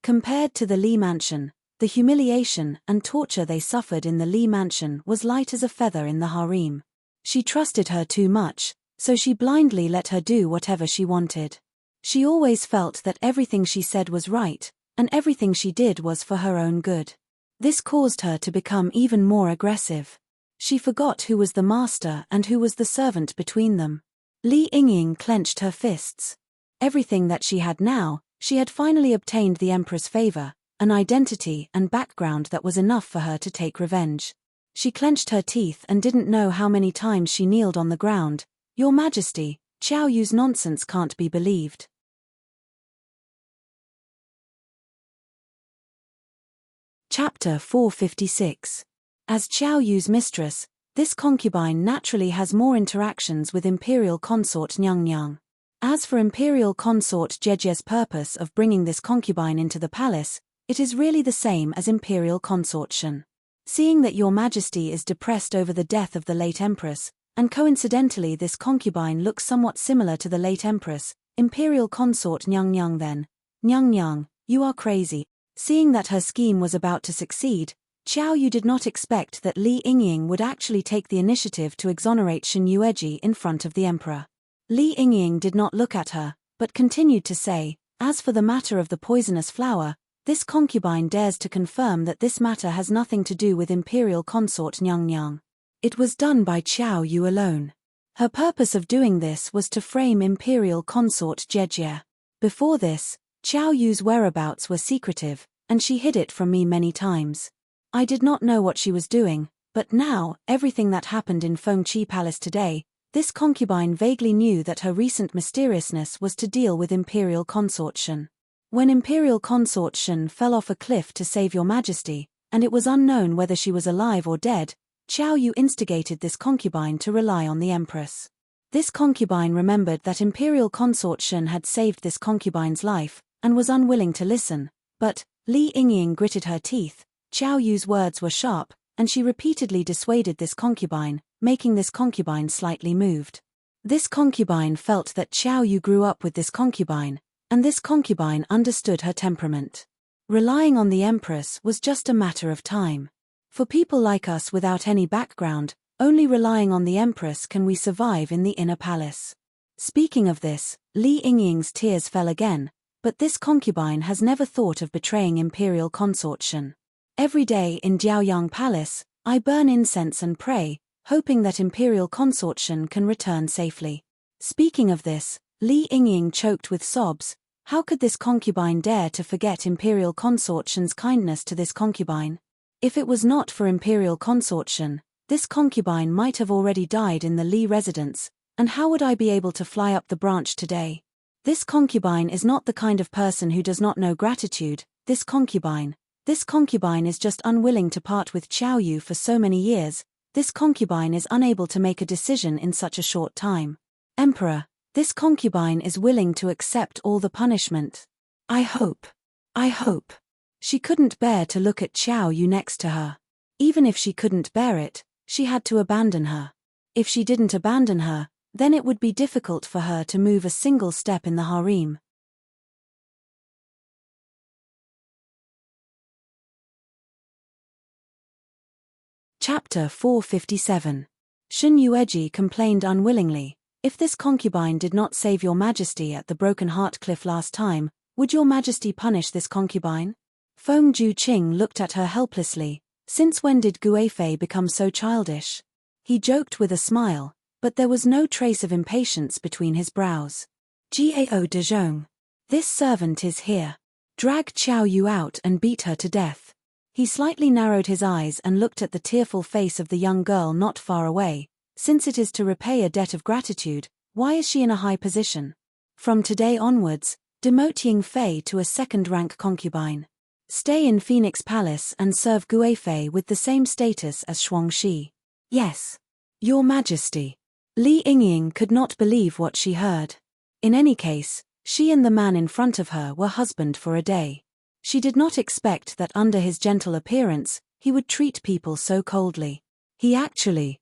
Compared to the Li mansion, the humiliation and torture they suffered in the Li mansion was light as a feather in the harem. She trusted her too much, so she blindly let her do whatever she wanted. She always felt that everything she said was right, and everything she did was for her own good. This caused her to become even more aggressive. She forgot who was the master and who was the servant between them. Li Yingying clenched her fists. Everything that she had now, she had finally obtained the emperor's favor, an identity and background that was enough for her to take revenge. She clenched her teeth and didn't know how many times she kneeled on the ground. "Your Majesty, Xiao Yu's nonsense can't be believed." Chapter 456. As Xiao Yu's mistress, this concubine naturally has more interactions with Imperial Consort Nyang. As for Imperial Consort Jejie's purpose of bringing this concubine into the palace, it is really the same as Imperial Consort Shen. Seeing that Your Majesty is depressed over the death of the late Empress, and coincidentally this concubine looks somewhat similar to the late Empress, Imperial Consort Nyang then. Nyang, you are crazy. Seeing that her scheme was about to succeed, Xiao Yu did not expect that Li Yingying would actually take the initiative to exonerate Shen Yueji in front of the emperor. Li Yingying did not look at her, but continued to say, "As for the matter of the poisonous flower, this concubine dares to confirm that this matter has nothing to do with Imperial Consort Nyang. It was done by Xiao Yu alone. Her purpose of doing this was to frame Imperial Consort Jejie. Before this, Xiao Yu's whereabouts were secretive, and she hid it from me many times. I did not know what she was doing, but now, everything that happened in Fengqi Palace today, this concubine vaguely knew that her recent mysteriousness was to deal with Imperial Consort Shen. When Imperial Consort Shen fell off a cliff to save Your Majesty, and it was unknown whether she was alive or dead, Xiao Yu instigated this concubine to rely on the Empress. This concubine remembered that Imperial Consort Shen had saved this concubine's life, and was unwilling to listen, but, Li Yingying gritted her teeth. Xiao Yu's words were sharp, and she repeatedly dissuaded this concubine, making this concubine slightly moved. This concubine felt that Xiao Yu grew up with this concubine, and this concubine understood her temperament. Relying on the Empress was just a matter of time. For people like us without any background, only relying on the Empress can we survive in the inner palace. Speaking of this, Li Yingying's tears fell again, but this concubine has never thought of betraying Imperial Consort Shen. Every day in Jiaoyang Palace, I burn incense and pray, hoping that Imperial Consort Shen can return safely. Speaking of this, Li Yingying choked with sobs. How could this concubine dare to forget Imperial Consort Shen's kindness to this concubine? If it was not for Imperial Consort Shen, this concubine might have already died in the Li residence, and how would I be able to fly up the branch today? This concubine is not the kind of person who does not know gratitude. This concubine is just unwilling to part with Qiao Yu for so many years. This concubine is unable to make a decision in such a short time. Emperor, this concubine is willing to accept all the punishment. I hope. She couldn't bear to look at Qiao Yu next to her. Even if she couldn't bear it, she had to abandon her. If she didn't abandon her, then it would be difficult for her to move a single step in the harem. Chapter 457. Shen Yueji complained unwillingly. If this concubine did not save your majesty at the Broken Heart Cliff last time, would your majesty punish this concubine? Feng Juqing looked at her helplessly. Since when did Guifei become so childish? He joked with a smile, but there was no trace of impatience between his brows. Gao de Zhong. This servant is here. Drag Qiao Yu out and beat her to death. He slightly narrowed his eyes and looked at the tearful face of the young girl not far away. Since it is to repay a debt of gratitude, why is she in a high position? From today onwards, demote Yingfei to a second-rank concubine. Stay in Phoenix Palace and serve Guifei with the same status as Shuangxi. Yes. Your Majesty. Li Yingying could not believe what she heard. In any case, she and the man in front of her were husband for a day. She did not expect that under his gentle appearance, he would treat people so coldly. He actually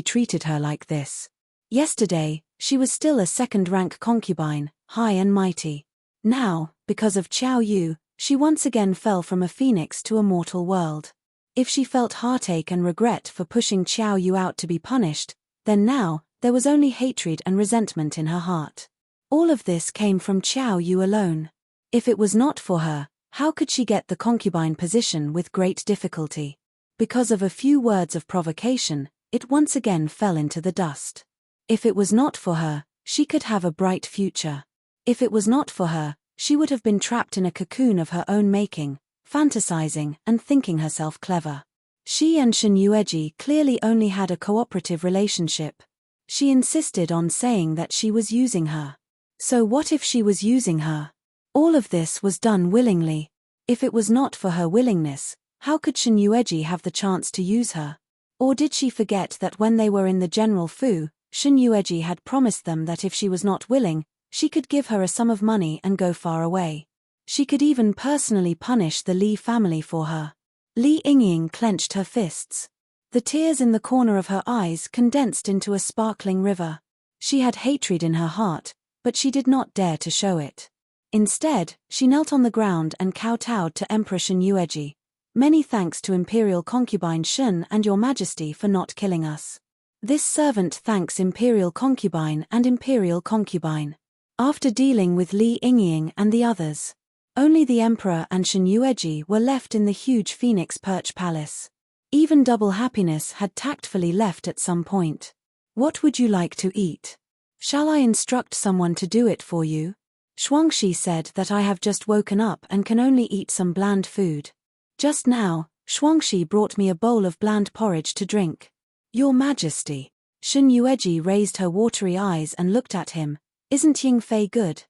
treated her like this. Yesterday, she was still a second-rank concubine, high and mighty. Now, because of Qiao Yu, she once again fell from a phoenix to a mortal world. If she felt heartache and regret for pushing Qiao Yu out to be punished, then now, there was only hatred and resentment in her heart. All of this came from Qiao Yu alone. If it was not for her, how could she get the concubine position with great difficulty? Because of a few words of provocation, it once again fell into the dust. If it was not for her, she could have a bright future. If it was not for her, she would have been trapped in a cocoon of her own making, fantasizing and thinking herself clever. She and Shen Yueji clearly only had a cooperative relationship. She insisted on saying that she was using her. So what if she was using her? All of this was done willingly. If it was not for her willingness, how could Shen Yueji have the chance to use her? Or did she forget that when they were in the General Fu, Shen Yueji had promised them that if she was not willing, she could give her a sum of money and go far away. She could even personally punish the Li family for her. Li Yingying clenched her fists. The tears in the corner of her eyes condensed into a sparkling river. She had hatred in her heart, but she did not dare to show it. Instead, she knelt on the ground and kowtowed to Emperor Shen Yueji. Many thanks to Imperial Concubine Shen and Your Majesty for not killing us. This servant thanks Imperial Concubine and Imperial Concubine. After dealing with Li Yingying and the others, only the Emperor and Shen Yueji were left in the huge Phoenix Perch Palace. Even Double Happiness had tactfully left at some point. What would you like to eat? Shall I instruct someone to do it for you? Shuangxi said that I have just woken up and can only eat some bland food. Just now, Shuangxi brought me a bowl of bland porridge to drink. Your Majesty. Shen Yueji raised her watery eyes and looked at him. Isn't Yingfei good?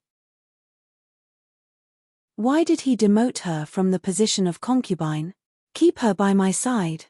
Why did he demote her from the position of concubine? Keep her by my side.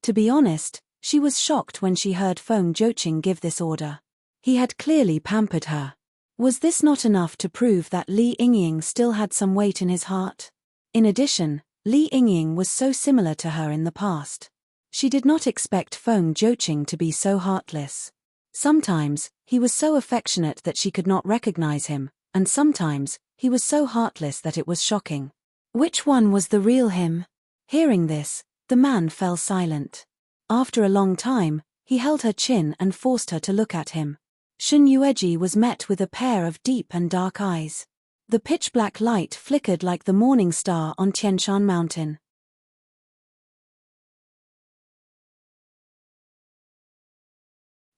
To be honest, she was shocked when she heard Feng Juqing give this order. He had clearly pampered her. Was this not enough to prove that Li Yingying still had some weight in his heart? In addition, Li Yingying was so similar to her in the past. She did not expect Feng Juqing to be so heartless. Sometimes, he was so affectionate that she could not recognize him, and sometimes, he was so heartless that it was shocking. Which one was the real him? Hearing this, the man fell silent. After a long time, he held her chin and forced her to look at him. Shin Yueji was met with a pair of deep and dark eyes. The pitch-black light flickered like the morning star on Tianshan Mountain.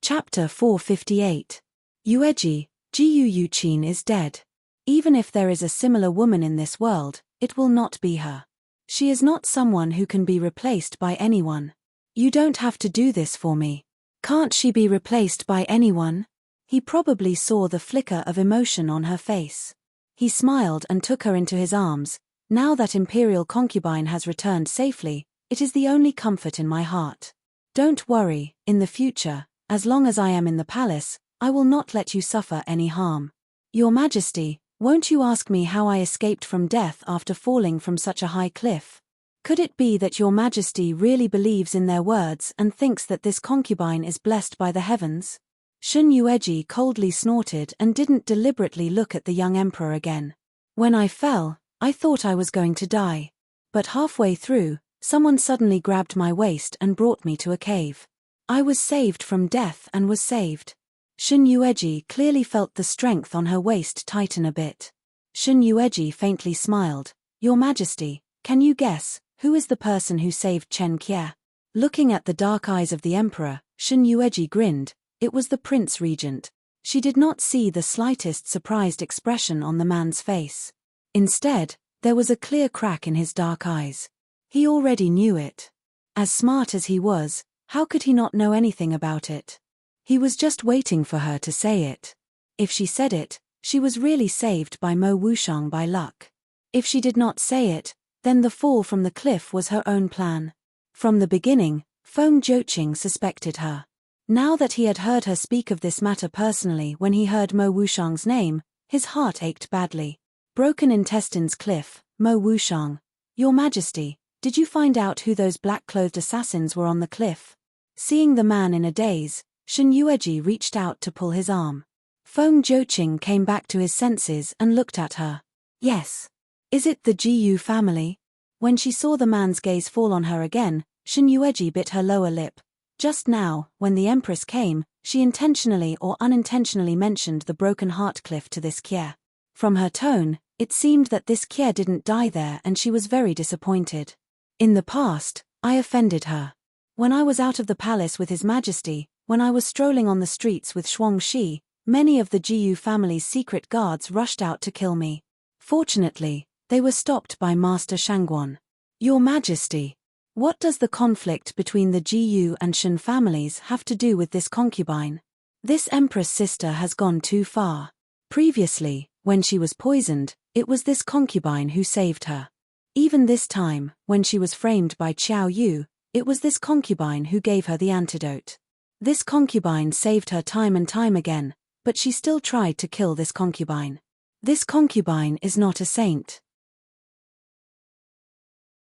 Chapter 458. Yueji, Jiyu Yuqin is dead. Even if there is a similar woman in this world, it will not be her. She is not someone who can be replaced by anyone. You don't have to do this for me. Can't she be replaced by anyone? He probably saw the flicker of emotion on her face. He smiled and took her into his arms. Now that imperial concubine has returned safely, it is the only comfort in my heart. Don't worry, in the future, as long as I am in the palace, I will not let you suffer any harm. Your Majesty, won't you ask me how I escaped from death after falling from such a high cliff? Could it be that your Majesty really believes in their words and thinks that this concubine is blessed by the heavens? Shin Yueji coldly snorted and didn't deliberately look at the young emperor again. When I fell, I thought I was going to die. But halfway through, someone suddenly grabbed my waist and brought me to a cave. I was saved from death and was saved. Shin Yueji clearly felt the strength on her waist tighten a bit. Shin Yueji faintly smiled. Your Majesty, can you guess, who is the person who saved Chen Qie? Looking at the dark eyes of the emperor, Shin Yueji grinned. It was the Prince Regent. She did not see the slightest surprised expression on the man's face. Instead, there was a clear crack in his dark eyes. He already knew it. As smart as he was, how could he not know anything about it? He was just waiting for her to say it. If she said it, she was really saved by Mo Wushang by luck. If she did not say it, then the fall from the cliff was her own plan. From the beginning, Feng Zhouqing suspected her. Now that he had heard her speak of this matter personally when he heard Mo Wushang's name, his heart ached badly. Broken Intestines Cliff, Mo Wushang. Your Majesty, did you find out who those black-clothed assassins were on the cliff? Seeing the man in a daze, Shin Yueji reached out to pull his arm. Feng Zhouqing came back to his senses and looked at her. Yes. Is it the Jiyu family? When she saw the man's gaze fall on her again, Shin Yueji bit her lower lip. Just now, when the Empress came, she intentionally or unintentionally mentioned the broken heart cliff to this Qie. From her tone, it seemed that this Qie didn't die there and she was very disappointed. In the past, I offended her. When I was out of the palace with His Majesty, when I was strolling on the streets with Shuangxi, many of the Jiyu family's secret guards rushed out to kill me. Fortunately, they were stopped by Master Shangguan. Your Majesty, what does the conflict between the Jiyu and Shin families have to do with this concubine? This Empress sister has gone too far. Previously, when she was poisoned, it was this concubine who saved her. Even this time, when she was framed by Qiao Yu, it was this concubine who gave her the antidote. This concubine saved her time and time again, but she still tried to kill this concubine. This concubine is not a saint.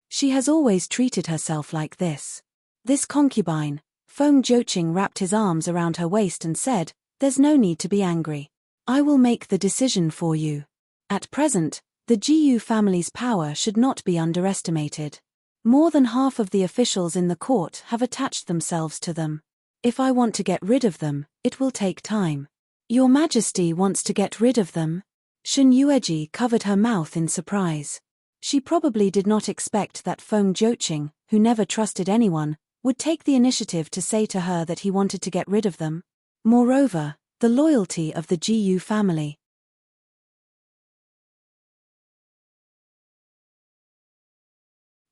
She has always treated herself like this. This concubine, Feng Zhouqing wrapped his arms around her waist and said, there's no need to be angry. I will make the decision for you. At present, the Jiyu family's power should not be underestimated. More than half of the officials in the court have attached themselves to them. If I want to get rid of them, it will take time. Your Majesty wants to get rid of them? Shin Yueji covered her mouth in surprise. She probably did not expect that Feng Zhouqing, who never trusted anyone, would take the initiative to say to her that he wanted to get rid of them. Moreover, the loyalty of the Jiyu family.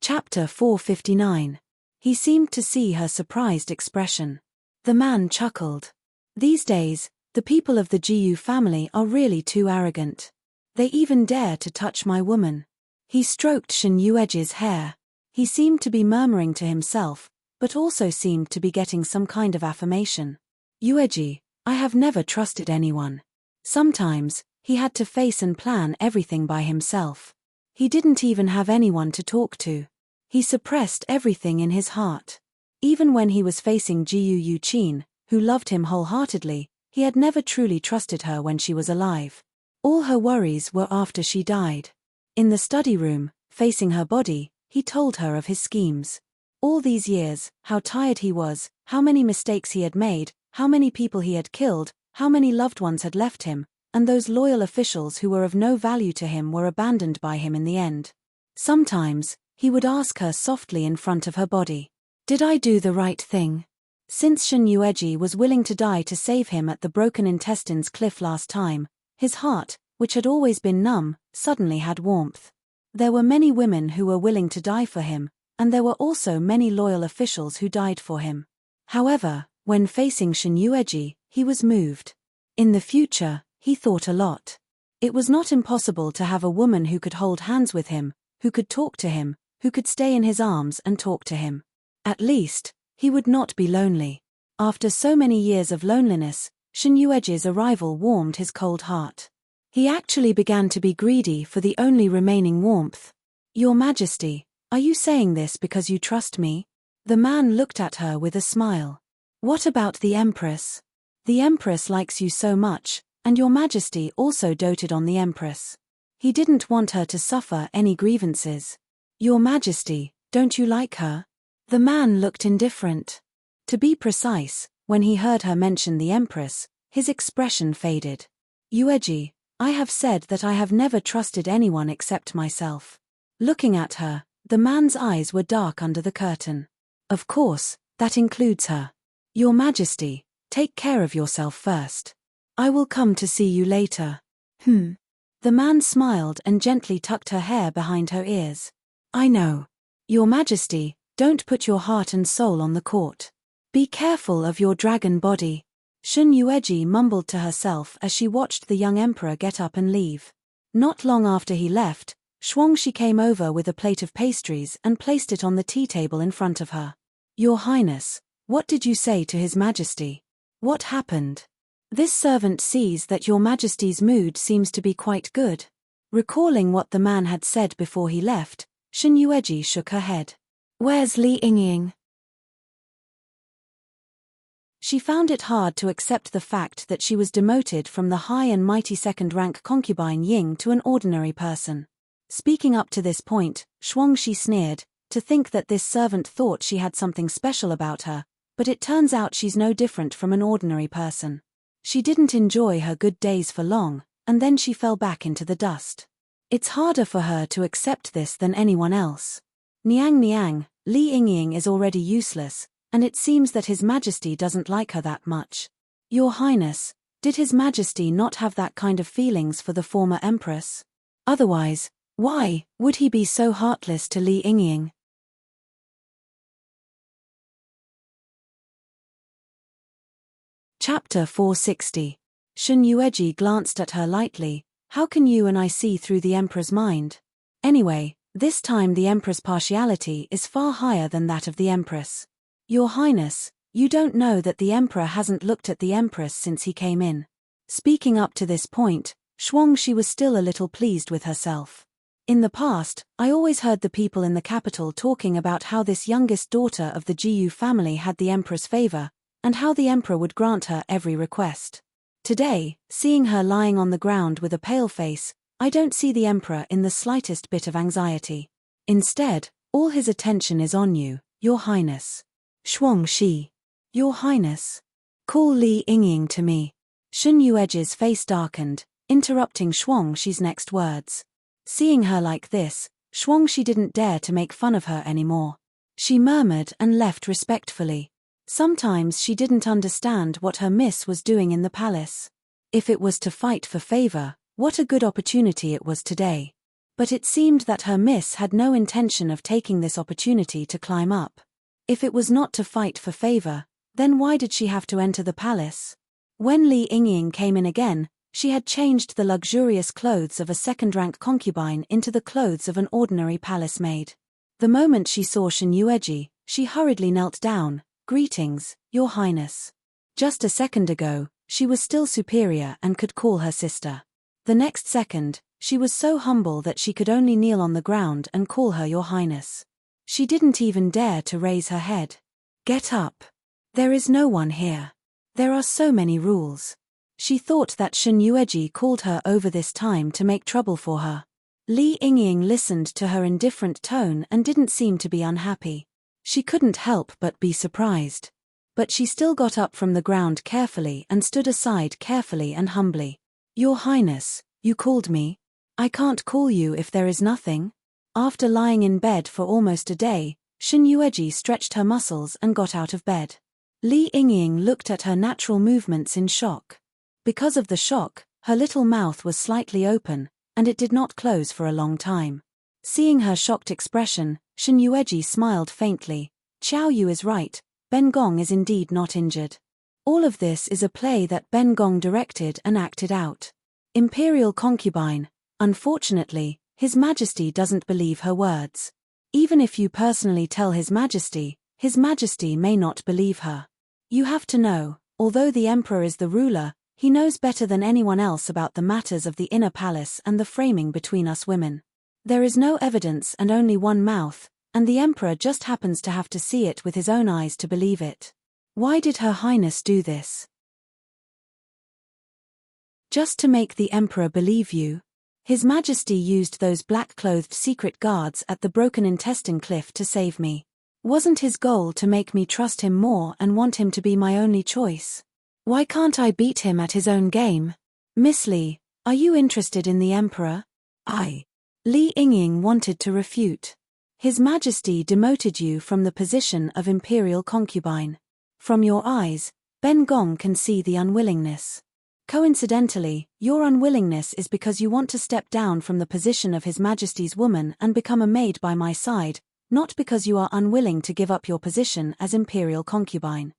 Chapter 459. He seemed to see her surprised expression. The man chuckled. These days, the people of the Jiyu family are really too arrogant. They even dare to touch my woman. He stroked Shin Yueji's hair. He seemed to be murmuring to himself, but also seemed to be getting some kind of affirmation. Yueji, I have never trusted anyone. Sometimes, he had to face and plan everything by himself. He didn't even have anyone to talk to. He suppressed everything in his heart. Even when he was facing Jiyu Yuqin, who loved him wholeheartedly, he had never truly trusted her when she was alive. All her worries were after she died. In the study room, Facing her body, he told her of his schemes. All these years, how tired he was, how many mistakes he had made, how many people he had killed, how many loved ones had left him, and those loyal officials who were of no value to him were abandoned by him in the end. Sometimes, he would ask her softly in front of her body, "Did I do the right thing?" Since Shen Yueji was willing to die to save him at the Broken Intestines cliff last time, his heart, which had always been numb, suddenly had warmth. There were many women who were willing to die for him, and there were also many loyal officials who died for him. However, when facing Shen Yueji, he was moved. In the future, he thought a lot. It was not impossible to have a woman who could hold hands with him, who could talk to him, who could stay in his arms and talk to him. At least, he would not be lonely. After so many years of loneliness, Shen Yueji's arrival warmed his cold heart. He actually began to be greedy for the only remaining warmth. "Your Majesty, are you saying this because you trust me?" The man looked at her with a smile. "What about the Empress? The Empress likes you so much, and your Majesty also doted on the Empress. He didn't want her to suffer any grievances. Your Majesty, don't you like her?" The man looked indifferent. To be precise, when he heard her mention the Empress, his expression faded. "Yueji, I have said that I have never trusted anyone except myself." Looking at her, the man's eyes were dark under the curtain. "Of course, that includes her. Your Majesty, take care of yourself first. I will come to see you later." The man smiled and gently tucked her hair behind her ears. "I know. Your Majesty, don't put your heart and soul on the court. Be careful of your dragon body." Shen Yueji mumbled to herself as she watched the young emperor get up and leave. Not long after he left, Shuangshi came over with a plate of pastries and placed it on the tea table in front of her. "Your Highness, what did you say to His Majesty? What happened? This servant sees that your Majesty's mood seems to be quite good." Recalling what the man had said before he left, Shen Yueji shook her head. "Where's Li Yingying?" She found it hard to accept the fact that she was demoted from the high and mighty second-rank concubine Ying to an ordinary person. Speaking up to this point, Shuangshi sneered, to think that this servant thought she had something special about her, but it turns out she's no different from an ordinary person. She didn't enjoy her good days for long, and then she fell back into the dust. It's harder for her to accept this than anyone else. Niang, Li Yingying is already useless, and it seems that His Majesty doesn't like her that much. Your Highness, did His Majesty not have that kind of feelings for the former Empress? Otherwise, why would he be so heartless to Li Yingying? Chapter 460. Shen Yueji glanced at her lightly. "How can you and I see through the Emperor's mind? Anyway, this time the Emperor's partiality is far higher than that of the Empress. Your Highness, you don't know that the Emperor hasn't looked at the Empress since he came in." Speaking up to this point, Shuangshi was still a little pleased with herself. "In the past, I always heard the people in the capital talking about how this youngest daughter of the Jiyu family had the Emperor's favor, and how the Emperor would grant her every request. Today, seeing her lying on the ground with a pale face, I don't see the Emperor in the slightest bit of anxiety. Instead, all his attention is on you, Your Highness." "Shuangshi. Your Highness. Call Li Yingying to me." Shen Yueji's face darkened, interrupting Shuangshi's next words. Seeing her like this, Shuangshi didn't dare to make fun of her anymore. She murmured and left respectfully. Sometimes she didn't understand what her miss was doing in the palace. If it was to fight for favor, what a good opportunity it was today. But it seemed that her miss had no intention of taking this opportunity to climb up. If it was not to fight for favor, then why did she have to enter the palace? When Li Yingying came in again, she had changed the luxurious clothes of a second-rank concubine into the clothes of an ordinary palace maid. The moment she saw Shen Yueji, she hurriedly knelt down. "Greetings, Your Highness." Just a second ago, she was still superior and could call her sister. The next second, she was so humble that she could only kneel on the ground and call her Your Highness. She didn't even dare to raise her head. "Get up. There is no one here. There are so many rules." She thought that Shen Yueji called her over this time to make trouble for her. Li Yingying listened to her indifferent tone and didn't seem to be unhappy. She couldn't help but be surprised. But she still got up from the ground carefully and stood aside carefully and humbly. Your Highness, you called me? I can't call you if there is nothing. After lying in bed for almost a day, Shen Yueji stretched her muscles and got out of bed. Li Yingying looked at her natural movements in shock. Because of the shock, her little mouth was slightly open, and it did not close for a long time. Seeing her shocked expression, Shen Yueji smiled faintly. Qiao Yu is right, Ben Gong is indeed not injured. All of this is a play that Ben Gong directed and acted out. Imperial concubine, unfortunately, His Majesty doesn't believe her words. Even if you personally tell His Majesty may not believe her. You have to know, although the Emperor is the ruler, he knows better than anyone else about the matters of the inner palace and the framing between us women. There is no evidence and only one mouth, and the Emperor just happens to have to see it with his own eyes to believe it. Why did Her Highness do this? Just to make the Emperor believe you? His Majesty used those black-clothed secret guards at the Broken Intestine Cliff to save me. Wasn't his goal to make me trust him more and want him to be my only choice? Why can't I beat him at his own game? Miss Li, are you interested in the Emperor? Li Yingying wanted to refute. His Majesty demoted you from the position of imperial concubine. From your eyes, Ben Gong can see the unwillingness. Coincidentally, your unwillingness is because you want to step down from the position of His Majesty's woman and become a maid by my side, not because you are unwilling to give up your position as imperial concubine.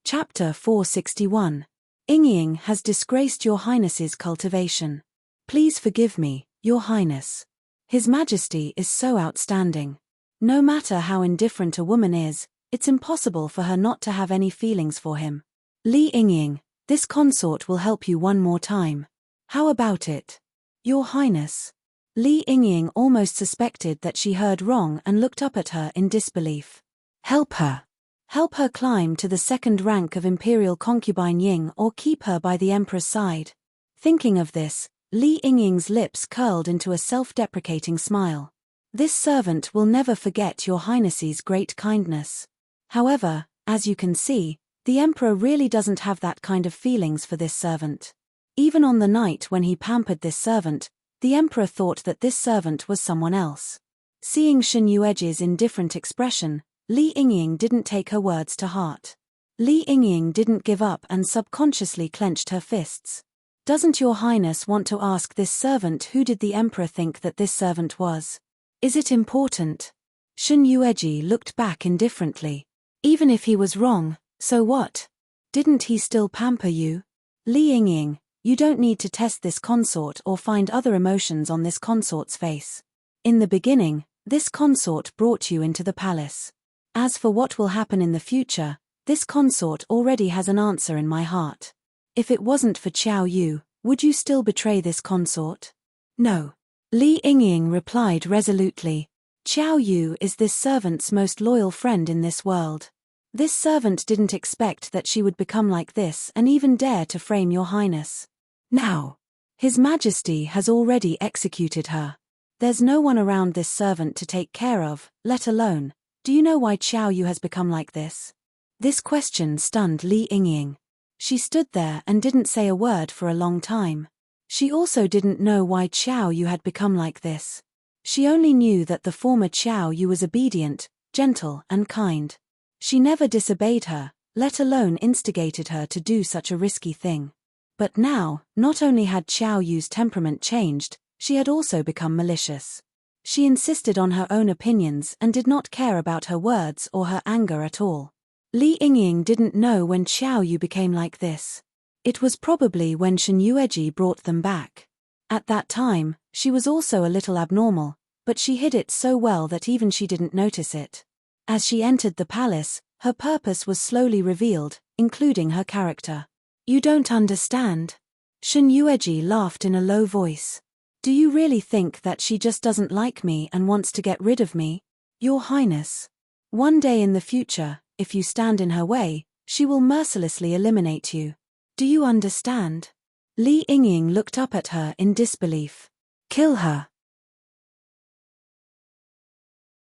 Chapter 461. Yingying has disgraced Your Highness's cultivation. Please forgive me, Your Highness. His Majesty is so outstanding. No matter how indifferent a woman is, it's impossible for her not to have any feelings for him. Li Yingying, this consort will help you one more time. How about it? Your Highness. Li Yingying almost suspected that she heard wrong and looked up at her in disbelief. Help her. Help her climb to the second rank of imperial concubine Ying or keep her by the Emperor's side. Thinking of this, Li Yingying's lips curled into a self-deprecating smile. This servant will never forget Your Highness's great kindness. However, as you can see, the Emperor really doesn't have that kind of feelings for this servant. Even on the night when he pampered this servant, the Emperor thought that this servant was someone else. Seeing Shen Yueji's indifferent expression, Li Yingying didn't take her words to heart. Li Yingying didn't give up and subconsciously clenched her fists. Doesn't Your Highness want to ask this servant who did the Emperor think that this servant was? Is it important? Shen Yueji looked back indifferently. Even if he was wrong, so what? Didn't he still pamper you? Li Yingying, you don't need to test this consort or find other emotions on this consort's face. In the beginning, this consort brought you into the palace. As for what will happen in the future, this consort already has an answer in my heart. If it wasn't for Qiao Yu, would you still betray this consort? No. Li Yingying replied resolutely. Qiao Yu is this servant's most loyal friend in this world. This servant didn't expect that she would become like this and even dare to frame Your Highness. Now, His Majesty has already executed her. There's no one around this servant to take care of, let alone, do you know why Qiao Yu has become like this? This question stunned Li Yingying. She stood there and didn't say a word for a long time. She also didn't know why Qiao Yu had become like this. She only knew that the former Qiao Yu was obedient, gentle and kind. She never disobeyed her, let alone instigated her to do such a risky thing. But now, not only had Qiao Yu's temperament changed, she had also become malicious. She insisted on her own opinions and did not care about her words or her anger at all. Li Yingying didn't know when Qiao Yu became like this. It was probably when Shen Yueji brought them back. At that time, she was also a little abnormal, but she hid it so well that even she didn't notice it. As she entered the palace, her purpose was slowly revealed, including her character. You don't understand. Shen Yueji laughed in a low voice. Do you really think that she just doesn't like me and wants to get rid of me? Your Highness. One day in the future, if you stand in her way, she will mercilessly eliminate you. Do you understand? Li Yingying looked up at her in disbelief. Kill her.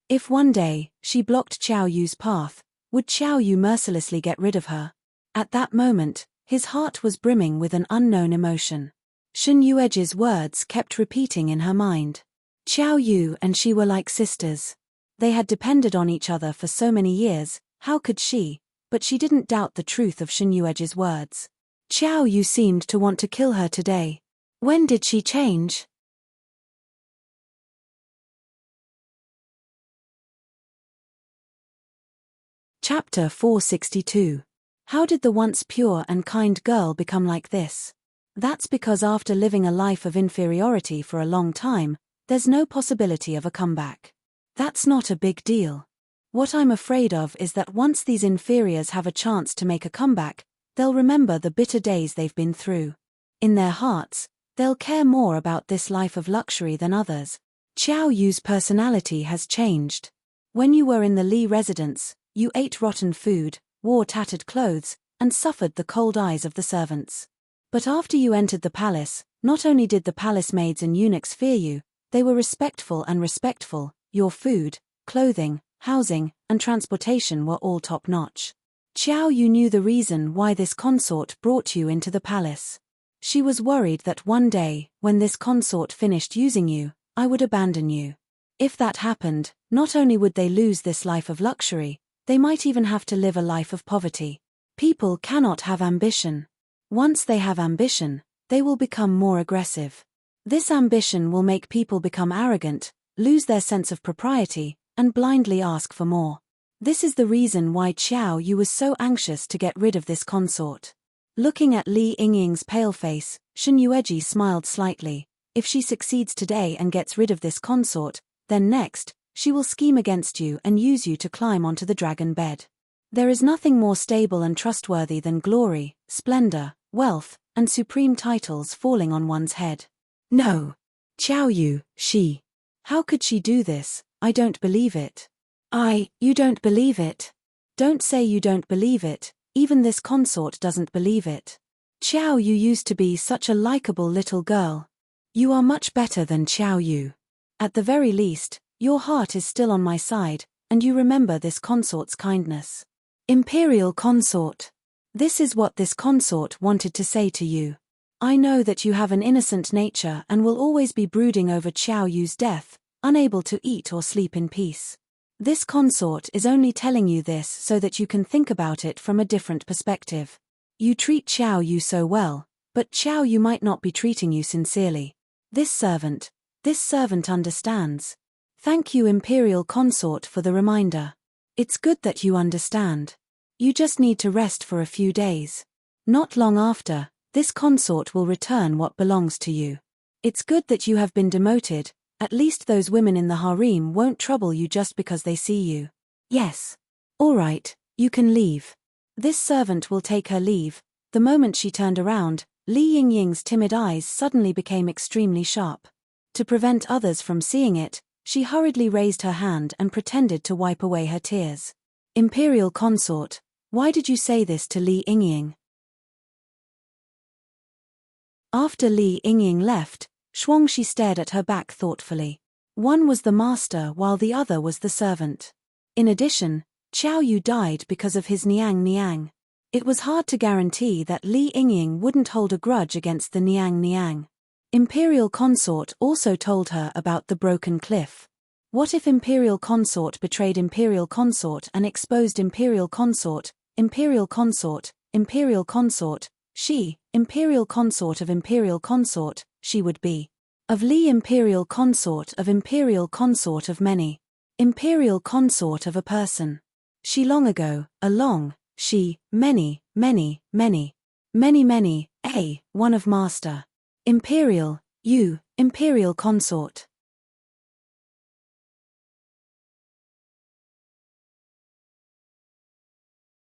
If one day, she blocked Qiao Yu's path, would Qiao Yu mercilessly get rid of her? At that moment, his heart was brimming with an unknown emotion. Shen Yueji's words kept repeating in her mind. Qiao Yu and she were like sisters. They had depended on each other for so many years, how could she? But she didn't doubt the truth of Shen Yueji's words. Qiao Yu seemed to want to kill her today. When did she change? Chapter 462. How did the once pure and kind girl become like this? That's because after living a life of inferiority for a long time, there's no possibility of a comeback. That's not a big deal. What I'm afraid of is that once these inferiors have a chance to make a comeback, they'll remember the bitter days they've been through. In their hearts, they'll care more about this life of luxury than others. Qiao Yu's personality has changed. When you were in the Li residence, you ate rotten food, wore tattered clothes, and suffered the cold eyes of the servants. But after you entered the palace, not only did the palace maids and eunuchs fear you, they were respectful. Your food, clothing, housing, and transportation were all top-notch. Qiao Yu knew the reason why this consort brought you into the palace. She was worried that one day, when this consort finished using you, I would abandon you. If that happened, not only would they lose this life of luxury, they might even have to live a life of poverty. People cannot have ambition. Once they have ambition, they will become more aggressive. This ambition will make people become arrogant, lose their sense of propriety, and blindly ask for more. This is the reason why Qiao Yu was so anxious to get rid of this consort. Looking at Li Yingying's pale face, Shen Yueji smiled slightly. If she succeeds today and gets rid of this consort, then next, she will scheme against you and use you to climb onto the dragon bed. There is nothing more stable and trustworthy than glory, splendor, wealth, and supreme titles falling on one's head. No. Qiao Yu, she. How could she do this? I don't believe it. You don't believe it? Don't say you don't believe it, even this consort doesn't believe it. Qiao Yu used to be such a likable little girl. You are much better than Qiao Yu. At the very least, your heart is still on my side, and you remember this consort's kindness. Imperial consort. This is what this consort wanted to say to you. I know that you have an innocent nature and will always be brooding over Qiao Yu's death, unable to eat or sleep in peace. This consort is only telling you this so that you can think about it from a different perspective. You treat Qiao Yu so well, but Qiao Yu might not be treating you sincerely. This servant understands. Thank you, Imperial Consort, for the reminder. It's good that you understand. You just need to rest for a few days. Not long after, this consort will return what belongs to you. It's good that you have been demoted, at least those women in the harem won't trouble you just because they see you. Yes. All right, you can leave. This servant will take her leave. The moment she turned around, Li Yingying's timid eyes suddenly became extremely sharp. To prevent others from seeing it, she hurriedly raised her hand and pretended to wipe away her tears. Imperial Consort, why did you say this to Li Yingying? After Li Yingying left, Shuangxi stared at her back thoughtfully. One was the master while the other was the servant. In addition, Qiao Yu died because of his Niang. It was hard to guarantee that Li Yingying wouldn't hold a grudge against the Niang. Imperial Consort also told her about the broken cliff. What if Imperial Consort betrayed Imperial Consort and exposed Imperial Consort, she, Imperial Consort of Imperial Consort, she would be. Of Li Imperial Consort of many. Imperial Consort of a person. She long ago, she, many, one of master. Imperial, you, Imperial Consort.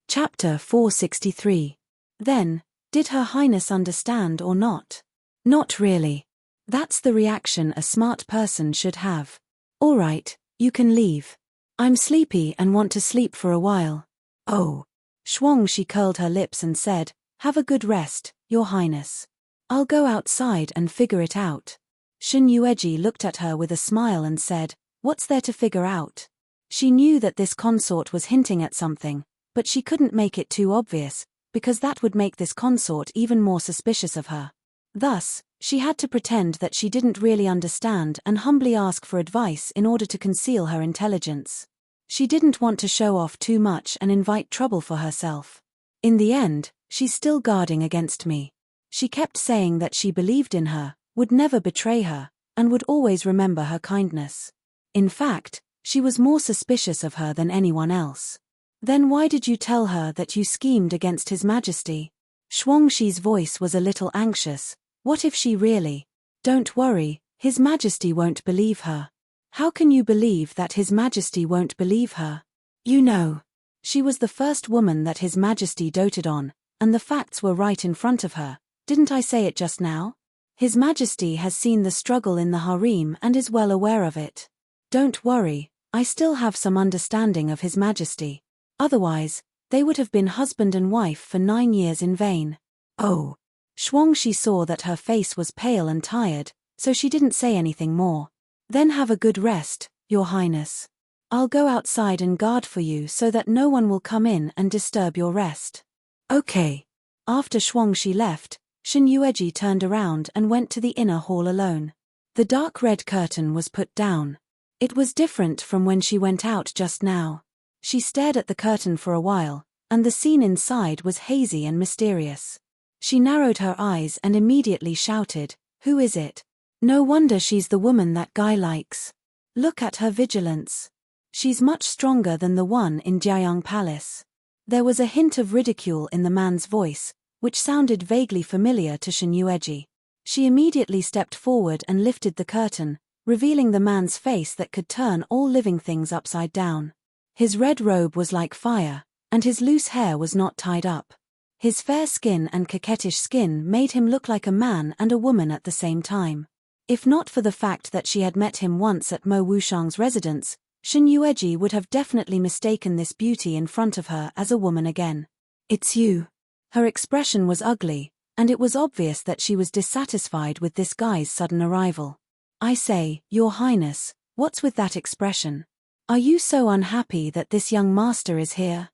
Chapter 463. Then, did Her Highness understand or not? Not really. That's the reaction a smart person should have. All right, you can leave. I'm sleepy and want to sleep for a while. Oh. Shuangxi curled her lips and said, Have a good rest, Your Highness. I'll go outside and figure it out. Shin Yueji looked at her with a smile and said, "What's there to figure out?" She knew that this consort was hinting at something, but she couldn't make it too obvious, because that would make this consort even more suspicious of her. Thus, she had to pretend that she didn't really understand and humbly ask for advice in order to conceal her intelligence. She didn't want to show off too much and invite trouble for herself. In the end, she's still guarding against me. She kept saying that she believed in her, would never betray her, and would always remember her kindness. In fact, she was more suspicious of her than anyone else. Then why did you tell her that you schemed against His Majesty? Shuangshi's voice was a little anxious. What if she really? Don't worry, His Majesty won't believe her. How can you believe that His Majesty won't believe her? You know, she was the first woman that His Majesty doted on, and the facts were right in front of her. Didn't I say it just now? His Majesty has seen the struggle in the harem and is well aware of it. Don't worry, I still have some understanding of His Majesty. Otherwise, they would have been husband and wife for 9 years in vain. Oh. Shuangshi saw that her face was pale and tired, so she didn't say anything more. Then have a good rest, Your Highness. I'll go outside and guard for you so that no one will come in and disturb your rest. Okay. After Shuangshi left, Shin Yueji turned around and went to the inner hall alone. The dark red curtain was put down. It was different from when she went out just now. She stared at the curtain for a while, and the scene inside was hazy and mysterious. She narrowed her eyes and immediately shouted, "Who is it? No wonder she's the woman that guy likes. Look at her vigilance. She's much stronger than the one in Jiayang Palace." There was a hint of ridicule in the man's voice, which sounded vaguely familiar to Shin Yueji. She immediately stepped forward and lifted the curtain, revealing the man's face that could turn all living things upside down. His red robe was like fire, and his loose hair was not tied up. His fair skin and coquettish skin made him look like a man and a woman at the same time. If not for the fact that she had met him once at Mo Wushang's residence, Shin Yueji would have definitely mistaken this beauty in front of her as a woman again. "It's you." Her expression was ugly, and it was obvious that she was dissatisfied with this guy's sudden arrival. "I say, Your Highness, what's with that expression? Are you so unhappy that this young master is here?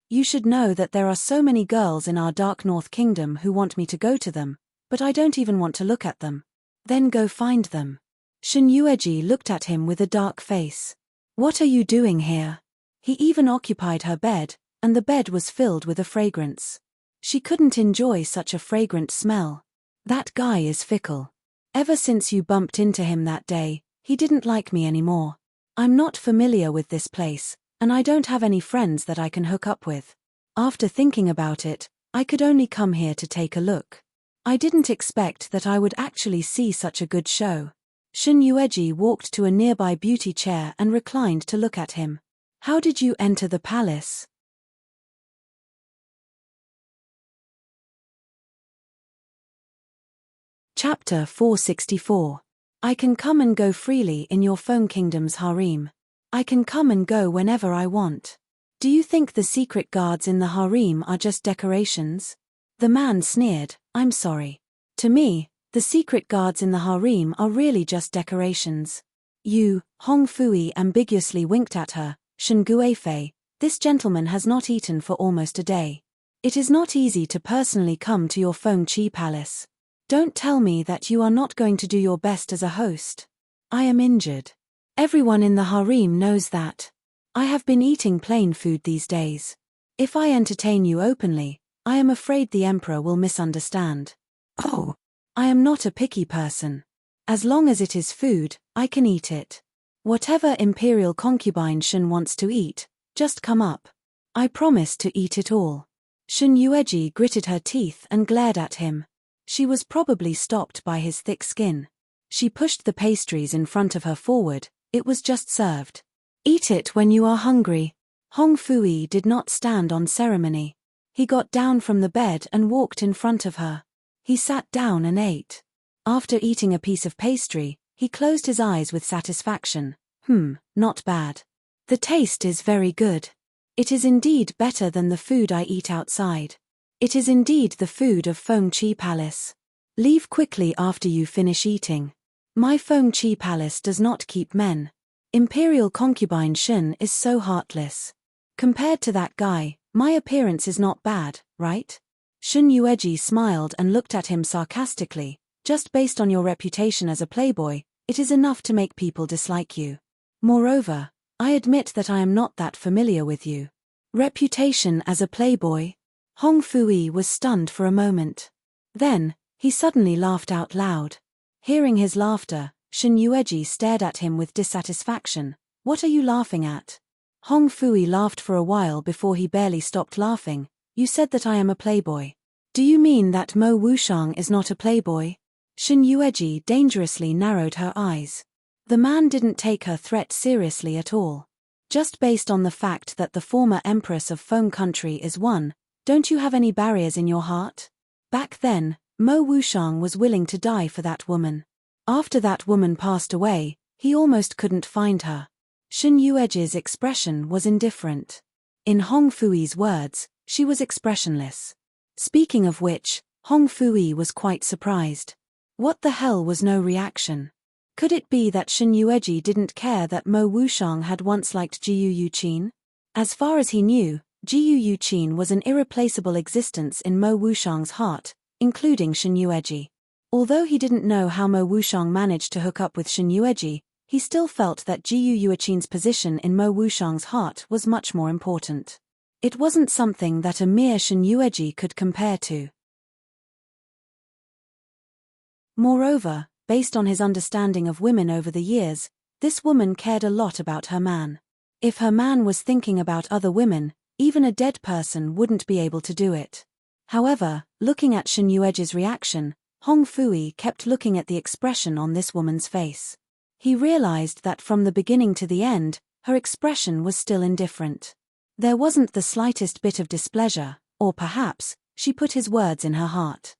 You should know that there are so many girls in our Dark North Kingdom who want me to go to them, but I don't even want to look at them." "Then go find them." Shin Yueji looked at him with a dark face. "What are you doing here?" He even occupied her bed, and the bed was filled with a fragrance. She couldn't enjoy such a fragrant smell. "That guy is fickle. Ever since you bumped into him that day, he didn't like me anymore. I'm not familiar with this place, and I don't have any friends that I can hook up with. After thinking about it, I could only come here to take a look. I didn't expect that I would actually see such a good show." Shin Yueji walked to a nearby beauty chair and reclined to look at him. "How did you enter the palace?" Chapter 464. I can come and go freely in your Foam Kingdom's harem. I can come and go whenever I want. Do you think the secret guards in the harem are just decorations? The man sneered. "I'm sorry. To me, the secret guards in the harem are really just decorations." "You," Hong Fui ambiguously winked at her, "Shen Guifei, this gentleman has not eaten for almost a day. It is not easy to personally come to your Foam Chi Palace. Don't tell me that you are not going to do your best as a host. I am injured. Everyone in the harem knows that. I have been eating plain food these days. If I entertain you openly, I am afraid the emperor will misunderstand." "Oh, I am not a picky person. As long as it is food, I can eat it. Whatever imperial concubine Shen wants to eat, just come up. I promise to eat it all." Shin Yueji gritted her teeth and glared at him. She was probably stopped by his thick skin. She pushed the pastries in front of her forward. It was just served. "Eat it when you are hungry." Hong Fui did not stand on ceremony. He got down from the bed and walked in front of her. He sat down and ate. After eating a piece of pastry, he closed his eyes with satisfaction. Not bad. The taste is very good. It is indeed better than the food I eat outside. It is indeed the food of Feng Chi Palace. Leave quickly after you finish eating. My Feng Chi Palace does not keep men. Imperial concubine Shen is so heartless. Compared to that guy, my appearance is not bad, right? Shen Yueji smiled and looked at him sarcastically. Just based on your reputation as a playboy, it is enough to make people dislike you. Moreover, I admit that I am not that familiar with you. Reputation as a playboy? Hong Fui was stunned for a moment. Then, he suddenly laughed out loud. Hearing his laughter, Shen Yueji stared at him with dissatisfaction. What are you laughing at? Hong Fui laughed for a while before he barely stopped laughing. You said that I am a playboy. Do you mean that Mo Wushang is not a playboy? Shen Yueji dangerously narrowed her eyes. The man didn't take her threat seriously at all. Just based on the fact that the former empress of Feng Country is one, don't you have any barriers in your heart? Back then, Mo Wushang was willing to die for that woman. After that woman passed away, he almost couldn't find her. Shen Yueji's expression was indifferent. In Hong Fui's words, she was expressionless. Speaking of which, Hong Fui was quite surprised. What the hell was no reaction? Could it be that Shen Yueji didn't care that Mo Wushang had once liked Jiu Yuqin? As far as he knew, Jiu Yuqin was an irreplaceable existence in Mo Wushang's heart, including Shen Yueji. Although he didn't know how Mo Wushang managed to hook up with Shen Yueji, he still felt that Jiu Yuqin's position in Mo Wushang's heart was much more important. It wasn't something that a mere Shen Yueji could compare to. Moreover, based on his understanding of women over the years, this woman cared a lot about her man. If her man was thinking about other women, even a dead person wouldn't be able to do it. However, looking at Shen Yueji's reaction, Hong Fui kept looking at the expression on this woman's face. He realized that from the beginning to the end, her expression was still indifferent. There wasn't the slightest bit of displeasure, or perhaps, she put his words in her heart.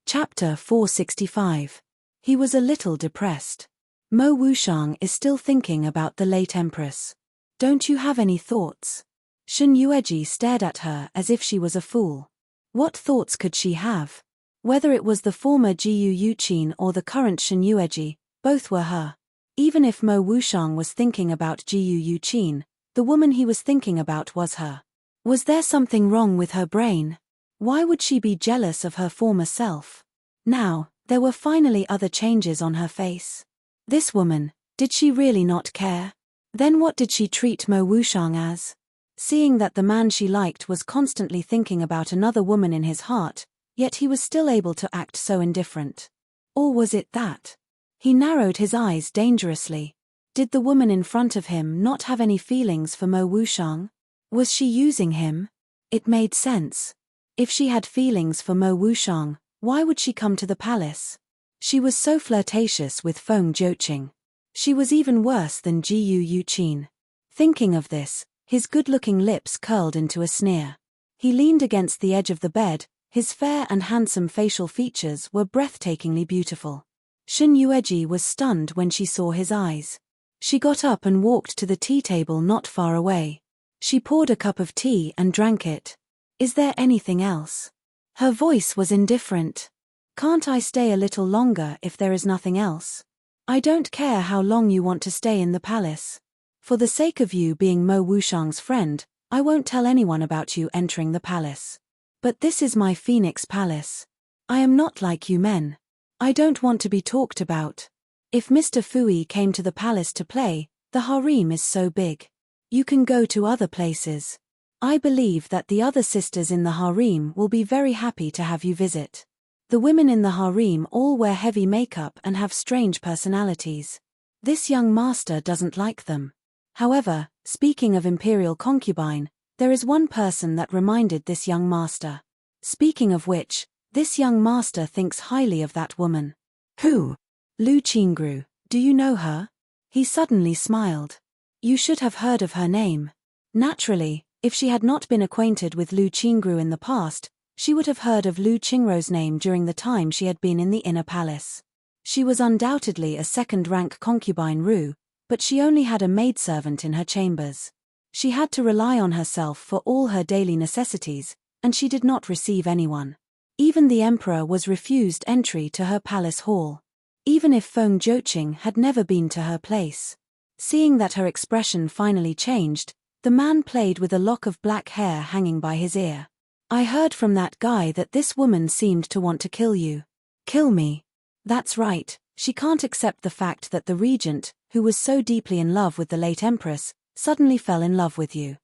Chapter 465. He was a little depressed. Mo Wushang is still thinking about the late empress. Don't you have any thoughts? Shen Yueji stared at her as if she was a fool. What thoughts could she have? Whether it was the former Jiu Yuqin or the current Shen Yueji, both were her. Even if Mo Wushang was thinking about Jiu Yuqin, the woman he was thinking about was her. Was there something wrong with her brain? Why would she be jealous of her former self? Now, there were finally other changes on her face. This woman, did she really not care? Then what did she treat Mo Wushang as? Seeing that the man she liked was constantly thinking about another woman in his heart, yet he was still able to act so indifferent. Or was it that? He narrowed his eyes dangerously. Did the woman in front of him not have any feelings for Mo Wushang? Was she using him? It made sense. If she had feelings for Mo Wushang, why would she come to the palace? She was so flirtatious with Feng Jiuqing. She was even worse than Jiu Yuqin. Thinking of this, his good-looking lips curled into a sneer. He leaned against the edge of the bed, his fair and handsome facial features were breathtakingly beautiful. Shen Yueji was stunned when she saw his eyes. She got up and walked to the tea table not far away. She poured a cup of tea and drank it. Is there anything else? Her voice was indifferent. Can't I stay a little longer if there is nothing else? I don't care how long you want to stay in the palace. For the sake of you being Mo Wushang's friend, I won't tell anyone about you entering the palace. But this is my Phoenix Palace. I am not like you men. I don't want to be talked about. If Mr. Fui came to the palace to play, the harem is so big. You can go to other places. I believe that the other sisters in the harem will be very happy to have you visit. The women in the harem all wear heavy makeup and have strange personalities. This young master doesn't like them. However, speaking of imperial concubine, there is one person that reminded this young master. Speaking of which, this young master thinks highly of that woman. Who? Lu Qingru, do you know her? He suddenly smiled. You should have heard of her name. Naturally, if she had not been acquainted with Lu Qingru in the past, she would have heard of Lu Qingrou's name during the time she had been in the inner palace. She was undoubtedly a second-rank concubine Ru, but she only had a maidservant in her chambers. She had to rely on herself for all her daily necessities, and she did not receive anyone. Even the emperor was refused entry to her palace hall. Even if Feng Joqing had never been to her place. Seeing that her expression finally changed, the man played with a lock of black hair hanging by his ear. I heard from that guy that this woman seemed to want to kill you. Kill me. That's right, she can't accept the fact that the regent, who was so deeply in love with the late empress, suddenly fell in love with you.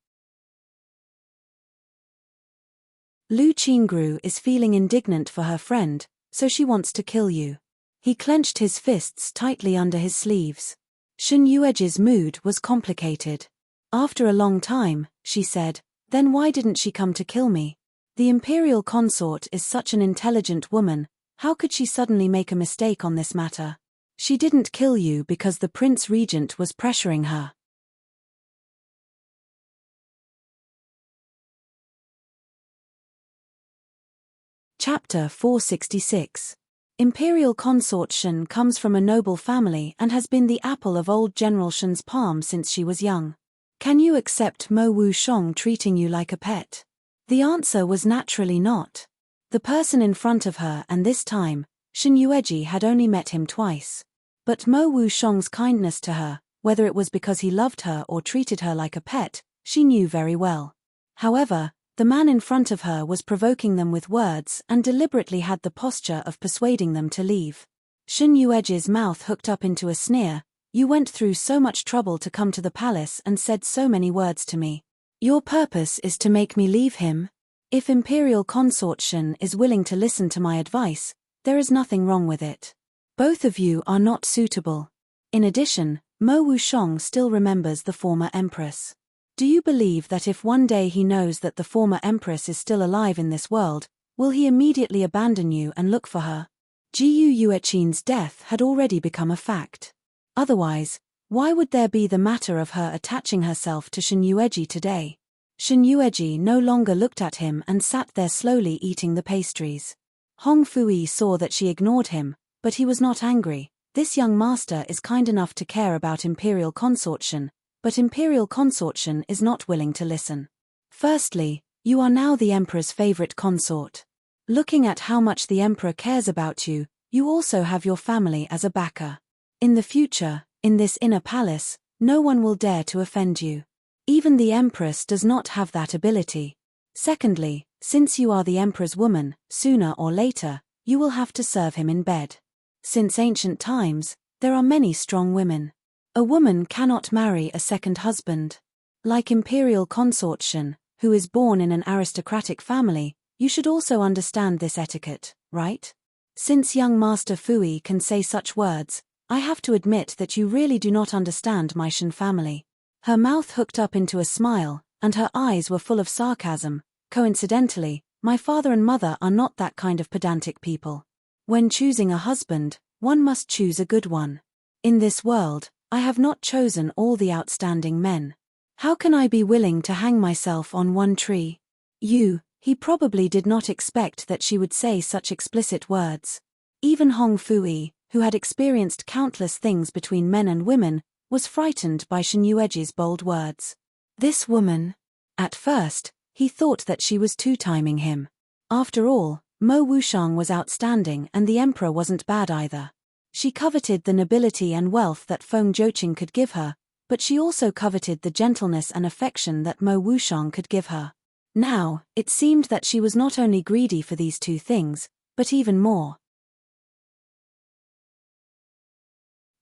Lu Qingru is feeling indignant for her friend, so she wants to kill you. He clenched his fists tightly under his sleeves. Shen Yueji's mood was complicated. After a long time, she said, then why didn't she come to kill me? The imperial consort is such an intelligent woman, how could she suddenly make a mistake on this matter? She didn't kill you because the prince regent was pressuring her. Chapter 466. Imperial consort Shen comes from a noble family and has been the apple of old General Shen's palm since she was young. Can you accept Mo Wushong treating you like a pet? The answer was naturally not. The person in front of her, and this time, Shen Yueji had only met him twice. But Mo Wushong's kindness to her, whether it was because he loved her or treated her like a pet, she knew very well. However, the man in front of her was provoking them with words and deliberately had the posture of persuading them to leave. Shen Yueji's mouth hooked up into a sneer. You went through so much trouble to come to the palace and said so many words to me. Your purpose is to make me leave him? If Imperial Consort Shen is willing to listen to my advice, there is nothing wrong with it. Both of you are not suitable. In addition, Mo Wushong still remembers the former empress. Do you believe that if one day he knows that the former empress is still alive in this world, will he immediately abandon you and look for her? Jiyu Yueqin's death had already become a fact. Otherwise, why would there be the matter of her attaching herself to Shen Yueji today? Shen Yueji no longer looked at him and sat there slowly eating the pastries. Hong Fui saw that she ignored him, but he was not angry. This young master is kind enough to care about Imperial Consort Shen, but Imperial Consort Shen is not willing to listen. Firstly, you are now the emperor's favorite consort. Looking at how much the emperor cares about you, you also have your family as a backer. In the future, in this inner palace, no one will dare to offend you. Even the empress does not have that ability. Secondly, since you are the emperor's woman, sooner or later, you will have to serve him in bed. Since ancient times, there are many strong women. A woman cannot marry a second husband. Like Imperial Consort Shen, who is born in an aristocratic family, you should also understand this etiquette, right? Since young Master Fui can say such words, I have to admit that you really do not understand my Shen family. Her mouth hooked up into a smile, and her eyes were full of sarcasm. Coincidentally, my father and mother are not that kind of pedantic people. When choosing a husband, one must choose a good one. In this world, I have not chosen all the outstanding men. How can I be willing to hang myself on one tree? He probably did not expect that she would say such explicit words. Even Hong Fui, who had experienced countless things between men and women, was frightened by Shen Yueji's bold words. This woman. At first, he thought that she was two-timing him. After all, Mo Wushong was outstanding and the emperor wasn't bad either. She coveted the nobility and wealth that Feng Joqing could give her, but she also coveted the gentleness and affection that Mo Wushong could give her. Now, it seemed that she was not only greedy for these two things, but even more.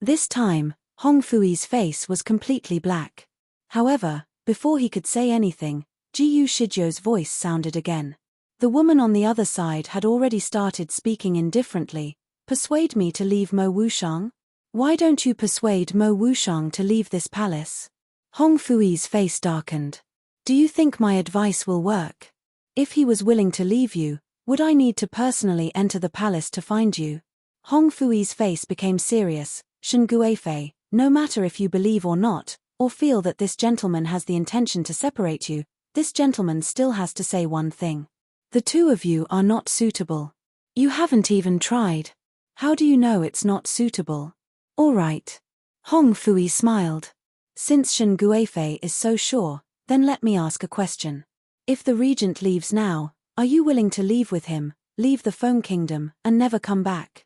This time, Hong Fui's face was completely black. However, before he could say anything, Jiyu Shizhou's voice sounded again. The woman on the other side had already started speaking indifferently. Persuade me to leave Mo Wushong? Why don't you persuade Mo Wushong to leave this palace? Hong Fui's face darkened. Do you think my advice will work? If he was willing to leave you, would I need to personally enter the palace to find you? Hong Fui's face became serious. Shen Guifei, no matter if you believe or not, or feel that this gentleman has the intention to separate you, this gentleman still has to say one thing. The two of you are not suitable. You haven't even tried. How do you know it's not suitable? All right. Hong Fui smiled. Since Shen Guifei is so sure, then let me ask a question. If the regent leaves now, are you willing to leave with him, leave the Feng Kingdom, and never come back?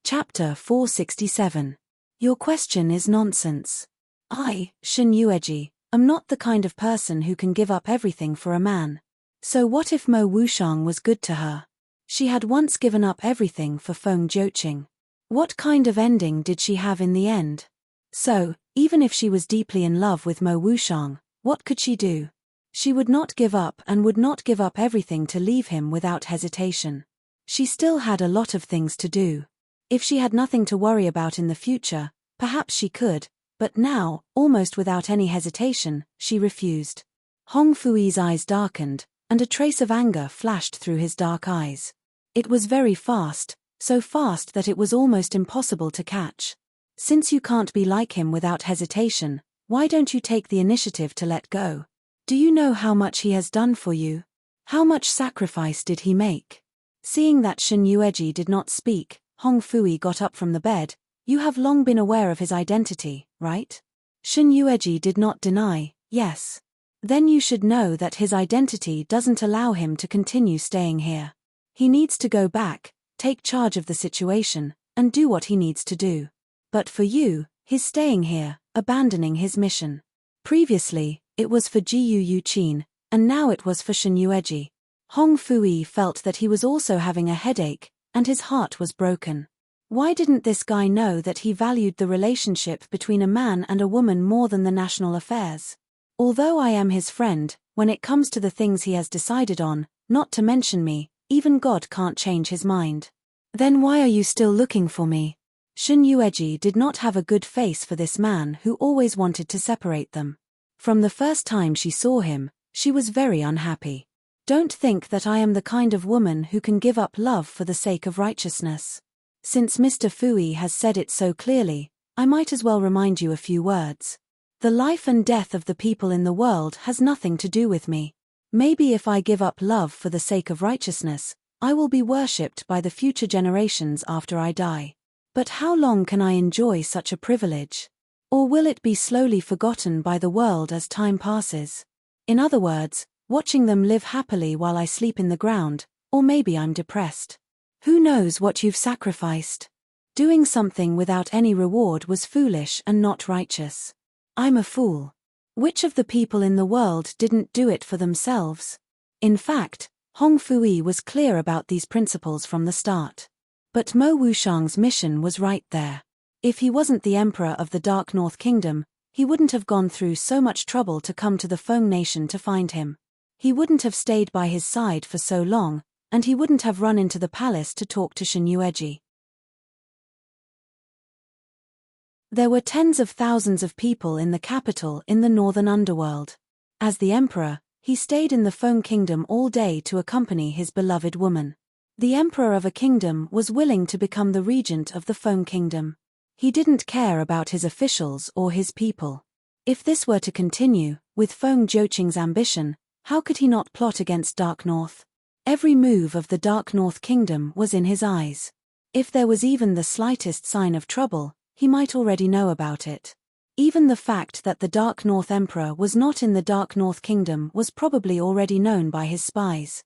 Chapter 467. Your question is nonsense. I, Shen Yueji, am not the kind of person who can give up everything for a man. So what if Mo Wushang was good to her? She had once given up everything for Feng Jiuqing. What kind of ending did she have in the end? So, even if she was deeply in love with Mo Wushang, what could she do? She would not give up and would not give up everything to leave him without hesitation. She still had a lot of things to do. If she had nothing to worry about in the future, perhaps she could, but now, almost without any hesitation, she refused. Hong Fui's eyes darkened, and a trace of anger flashed through his dark eyes. It was very fast, so fast that it was almost impossible to catch. Since you can't be like him without hesitation, why don't you take the initiative to let go? Do you know how much he has done for you? How much sacrifice did he make? Seeing that Shen Yueji did not speak, Hong Fui got up from the bed. You have long been aware of his identity, right? Shen Yueji did not deny, yes. Then you should know that his identity doesn't allow him to continue staying here. He needs to go back, take charge of the situation, and do what he needs to do. But for you, he's staying here, abandoning his mission. Previously, it was for Jiyu Yuqin, and now it was for Shen Yueji. Hong Fui felt that he was also having a headache, and his heart was broken. Why didn't this guy know that he valued the relationship between a man and a woman more than the national affairs? Although I am his friend, when it comes to the things he has decided on, not to mention me, even God can't change his mind. Then why are you still looking for me? Shen Yueji did not have a good face for this man who always wanted to separate them. From the first time she saw him, she was very unhappy. Don't think that I am the kind of woman who can give up love for the sake of righteousness. Since Mr. Fui has said it so clearly, I might as well remind you a few words. The life and death of the people in the world has nothing to do with me. Maybe if I give up love for the sake of righteousness, I will be worshipped by the future generations after I die. But how long can I enjoy such a privilege? Or will it be slowly forgotten by the world as time passes? In other words, watching them live happily while I sleep in the ground, or maybe I'm depressed. Who knows what you've sacrificed? Doing something without any reward was foolish and not righteous. I'm a fool. Which of the people in the world didn't do it for themselves? In fact, Hong Fui was clear about these principles from the start. But Mo Wushang's mission was right there. If he wasn't the emperor of the Dark North Kingdom, he wouldn't have gone through so much trouble to come to the Feng Nation to find him. He wouldn't have stayed by his side for so long, and he wouldn't have run into the palace to talk to Shen Yueji. There were tens of thousands of people in the capital in the northern underworld. As the emperor, he stayed in the Feng Kingdom all day to accompany his beloved woman. The emperor of a kingdom was willing to become the regent of the Feng Kingdom. He didn't care about his officials or his people. If this were to continue, with Feng Jiuqing's ambition, how could he not plot against Dark North? Every move of the Dark North Kingdom was in his eyes. If there was even the slightest sign of trouble, he might already know about it. Even the fact that the Dark North Emperor was not in the Dark North Kingdom was probably already known by his spies.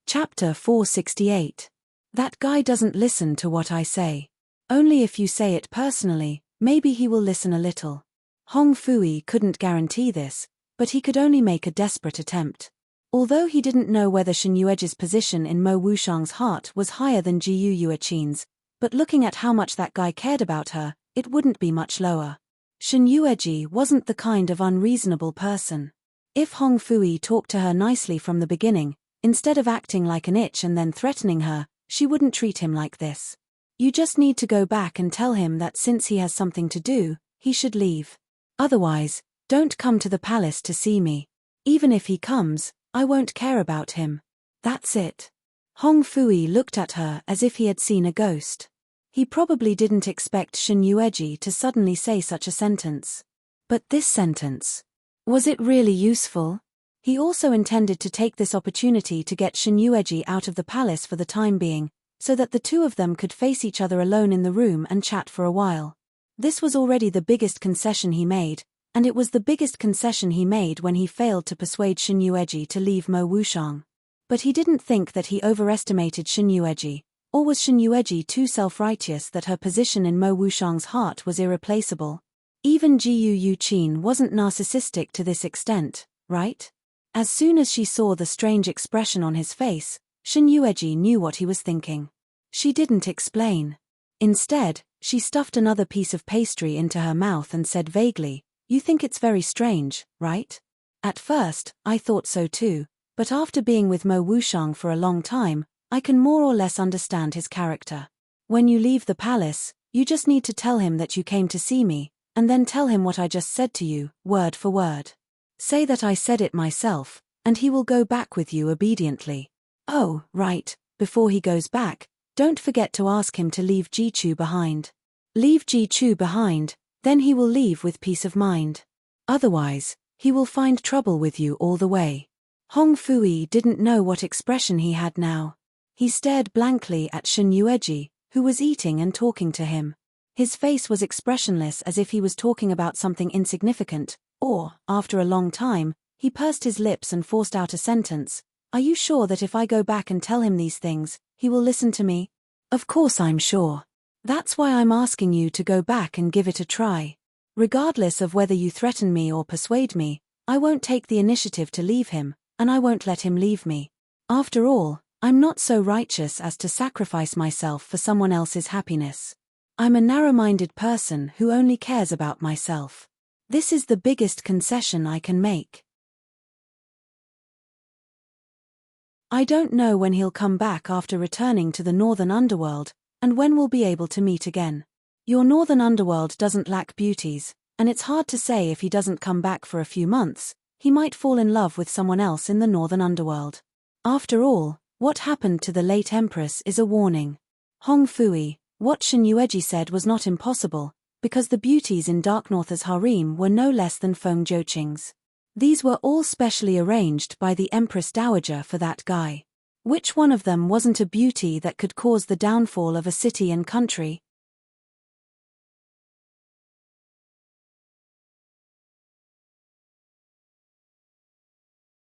Chapter 468. That guy doesn't listen to what I say. Only if you say it personally, maybe he will listen a little. Hong Fui couldn't guarantee this, but he could only make a desperate attempt. Although he didn't know whether Shen Yueji's position in Mo Wushang's heart was higher than Jiyu Yuqin's, but looking at how much that guy cared about her, it wouldn't be much lower. Shen Yueji wasn't the kind of unreasonable person. If Hong Fui talked to her nicely from the beginning, instead of acting like an itch and then threatening her, she wouldn't treat him like this. You just need to go back and tell him that since he has something to do, he should leave. Otherwise, don't come to the palace to see me. Even if he comes, I won't care about him. That's it. Hong Fui looked at her as if he had seen a ghost. He probably didn't expect Shin Yueji to suddenly say such a sentence. But this sentence, was it really useful? He also intended to take this opportunity to get Shin Yueji out of the palace for the time being, so that the two of them could face each other alone in the room and chat for a while. This was already the biggest concession he made, and it was the biggest concession he made when he failed to persuade Shin Yueji to leave Mo Wushang. But he didn't think that he overestimated Shin Yueji, or was Shin Yueji too self-righteous that her position in Mo Wushang's heart was irreplaceable? Even Jiu Yuqin wasn't narcissistic to this extent, right? As soon as she saw the strange expression on his face, Shin Yueji knew what he was thinking. She didn't explain. Instead, she stuffed another piece of pastry into her mouth and said vaguely, "You think it's very strange, right? At first, I thought so too, but after being with Mo Wushang for a long time, I can more or less understand his character. When you leave the palace, you just need to tell him that you came to see me, and then tell him what I just said to you, word for word. Say that I said it myself, and he will go back with you obediently. Oh, right, before he goes back, don't forget to ask him to leave Jichu behind. Leave Jichu behind, then he will leave with peace of mind. Otherwise, he will find trouble with you all the way." Hong Fui didn't know what expression he had now. He stared blankly at Shin Yueji, who was eating and talking to him. His face was expressionless as if he was talking about something insignificant, or, after a long time, he pursed his lips and forced out a sentence. "Are you sure that if I go back and tell him these things, he will listen to me?" "Of course I'm sure. That's why I'm asking you to go back and give it a try. Regardless of whether you threaten me or persuade me, I won't take the initiative to leave him, and I won't let him leave me. After all, I'm not so righteous as to sacrifice myself for someone else's happiness. I'm a narrow-minded person who only cares about myself. This is the biggest concession I can make. I don't know when he'll come back after returning to the Northern Underworld, and when we'll be able to meet again. Your Northern Underworld doesn't lack beauties, and it's hard to say if he doesn't come back for a few months, he might fall in love with someone else in the Northern Underworld. After all, what happened to the late Empress is a warning. Hong Fui, what Shin Yueji said was not impossible, because the beauties in Dark North's harem were no less than Feng Joqing's. These were all specially arranged by the Empress Dowager for that guy. Which one of them wasn't a beauty that could cause the downfall of a city and country?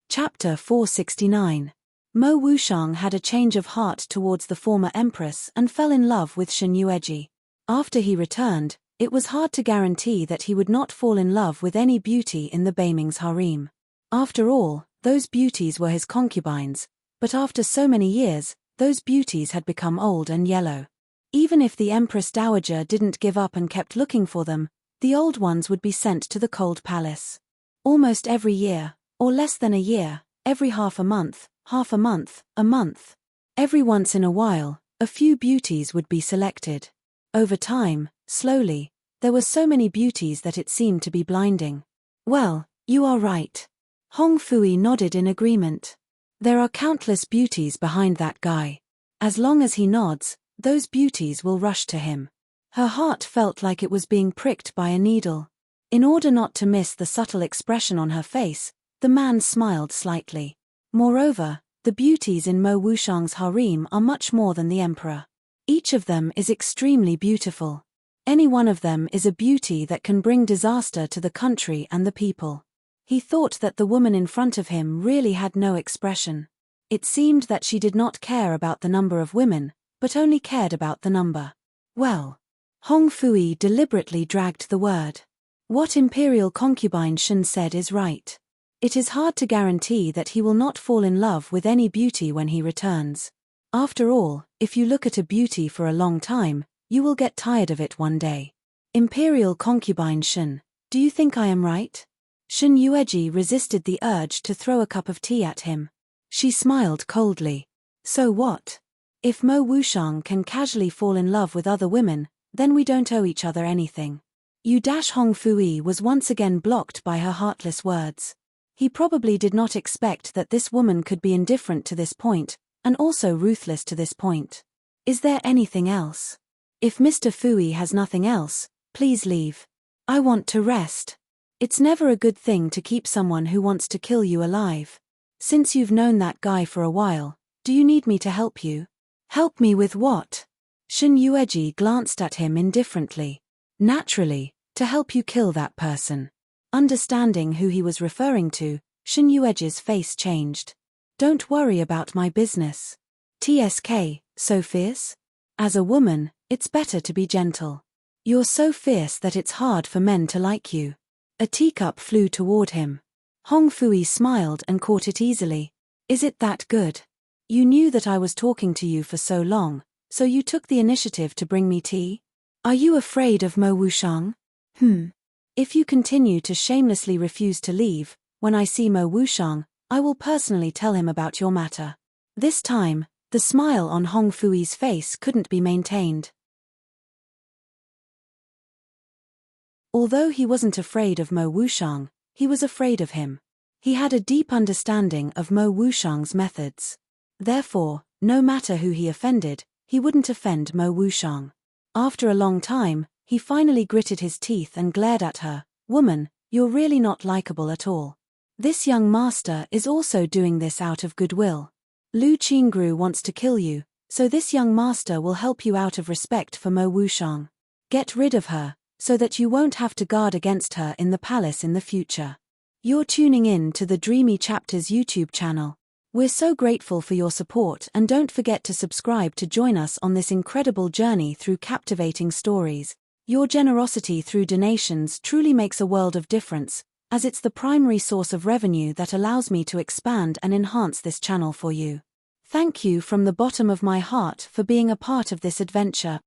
Chapter 469. Mo Wushang had a change of heart towards the former empress and fell in love with Shin Yueji. After he returned, it was hard to guarantee that he would not fall in love with any beauty in the Beiming's harem. After all, those beauties were his concubines, but after so many years, those beauties had become old and yellow. Even if the Empress Dowager didn't give up and kept looking for them, the old ones would be sent to the cold palace. Almost every year, or less than a year, every half a month, a month. Every once in a while, a few beauties would be selected. Over time, slowly, there were so many beauties that it seemed to be blinding. Well, you are right. Hong Fui nodded in agreement. There are countless beauties behind that guy. As long as he nods, those beauties will rush to him. Her heart felt like it was being pricked by a needle. In order not to miss the subtle expression on her face, the man smiled slightly. Moreover, the beauties in Mo Wushang's harem are much more than the emperor. Each of them is extremely beautiful. Any one of them is a beauty that can bring disaster to the country and the people. He thought that the woman in front of him really had no expression. It seemed that she did not care about the number of women, but only cared about the number. Well, Hong Fui deliberately dragged the word. What Imperial Concubine Shin said is right. It is hard to guarantee that he will not fall in love with any beauty when he returns. After all, if you look at a beauty for a long time, you will get tired of it one day. Imperial Concubine Shin, do you think I am right? Shin Yueji resisted the urge to throw a cup of tea at him. She smiled coldly. So what? If Mo Wushang can casually fall in love with other women, then we don't owe each other anything. Hong Fui was once again blocked by her heartless words. He probably did not expect that this woman could be indifferent to this point, and also ruthless to this point. Is there anything else? If Mr. Fui has nothing else, please leave. I want to rest. It's never a good thing to keep someone who wants to kill you alive. Since you've known that guy for a while, do you need me to help you? Help me with what? Shin Yueji glanced at him indifferently. Naturally, to help you kill that person. Understanding who he was referring to, Shin Yueji's face changed. Don't worry about my business. TSK, so fierce? As a woman, it's better to be gentle. You're so fierce that it's hard for men to like you. A teacup flew toward him. Hong Fui smiled and caught it easily. Is it that good? You knew that I was talking to you for so long, so you took the initiative to bring me tea? Are you afraid of Mo Wushang? If you continue to shamelessly refuse to leave, when I see Mo Wushang, I will personally tell him about your matter. This time, the smile on Hong Fui's face couldn't be maintained. Although he wasn't afraid of Mo Wushang, he was afraid of him. He had a deep understanding of Mo Wushang's methods. Therefore, no matter who he offended, he wouldn't offend Mo Wushang. After a long time, he finally gritted his teeth and glared at her. Woman, you're really not likable at all. This young master is also doing this out of goodwill. Lu Qingru wants to kill you, so this young master will help you out of respect for Mo Wushang. Get rid of her, so that you won't have to guard against her in the palace in the future. You're tuning in to the Dreamy Chapters YouTube channel. We're so grateful for your support, and don't forget to subscribe to join us on this incredible journey through captivating stories. Your generosity through donations truly makes a world of difference, as it's the primary source of revenue that allows me to expand and enhance this channel for you. Thank you from the bottom of my heart for being a part of this adventure.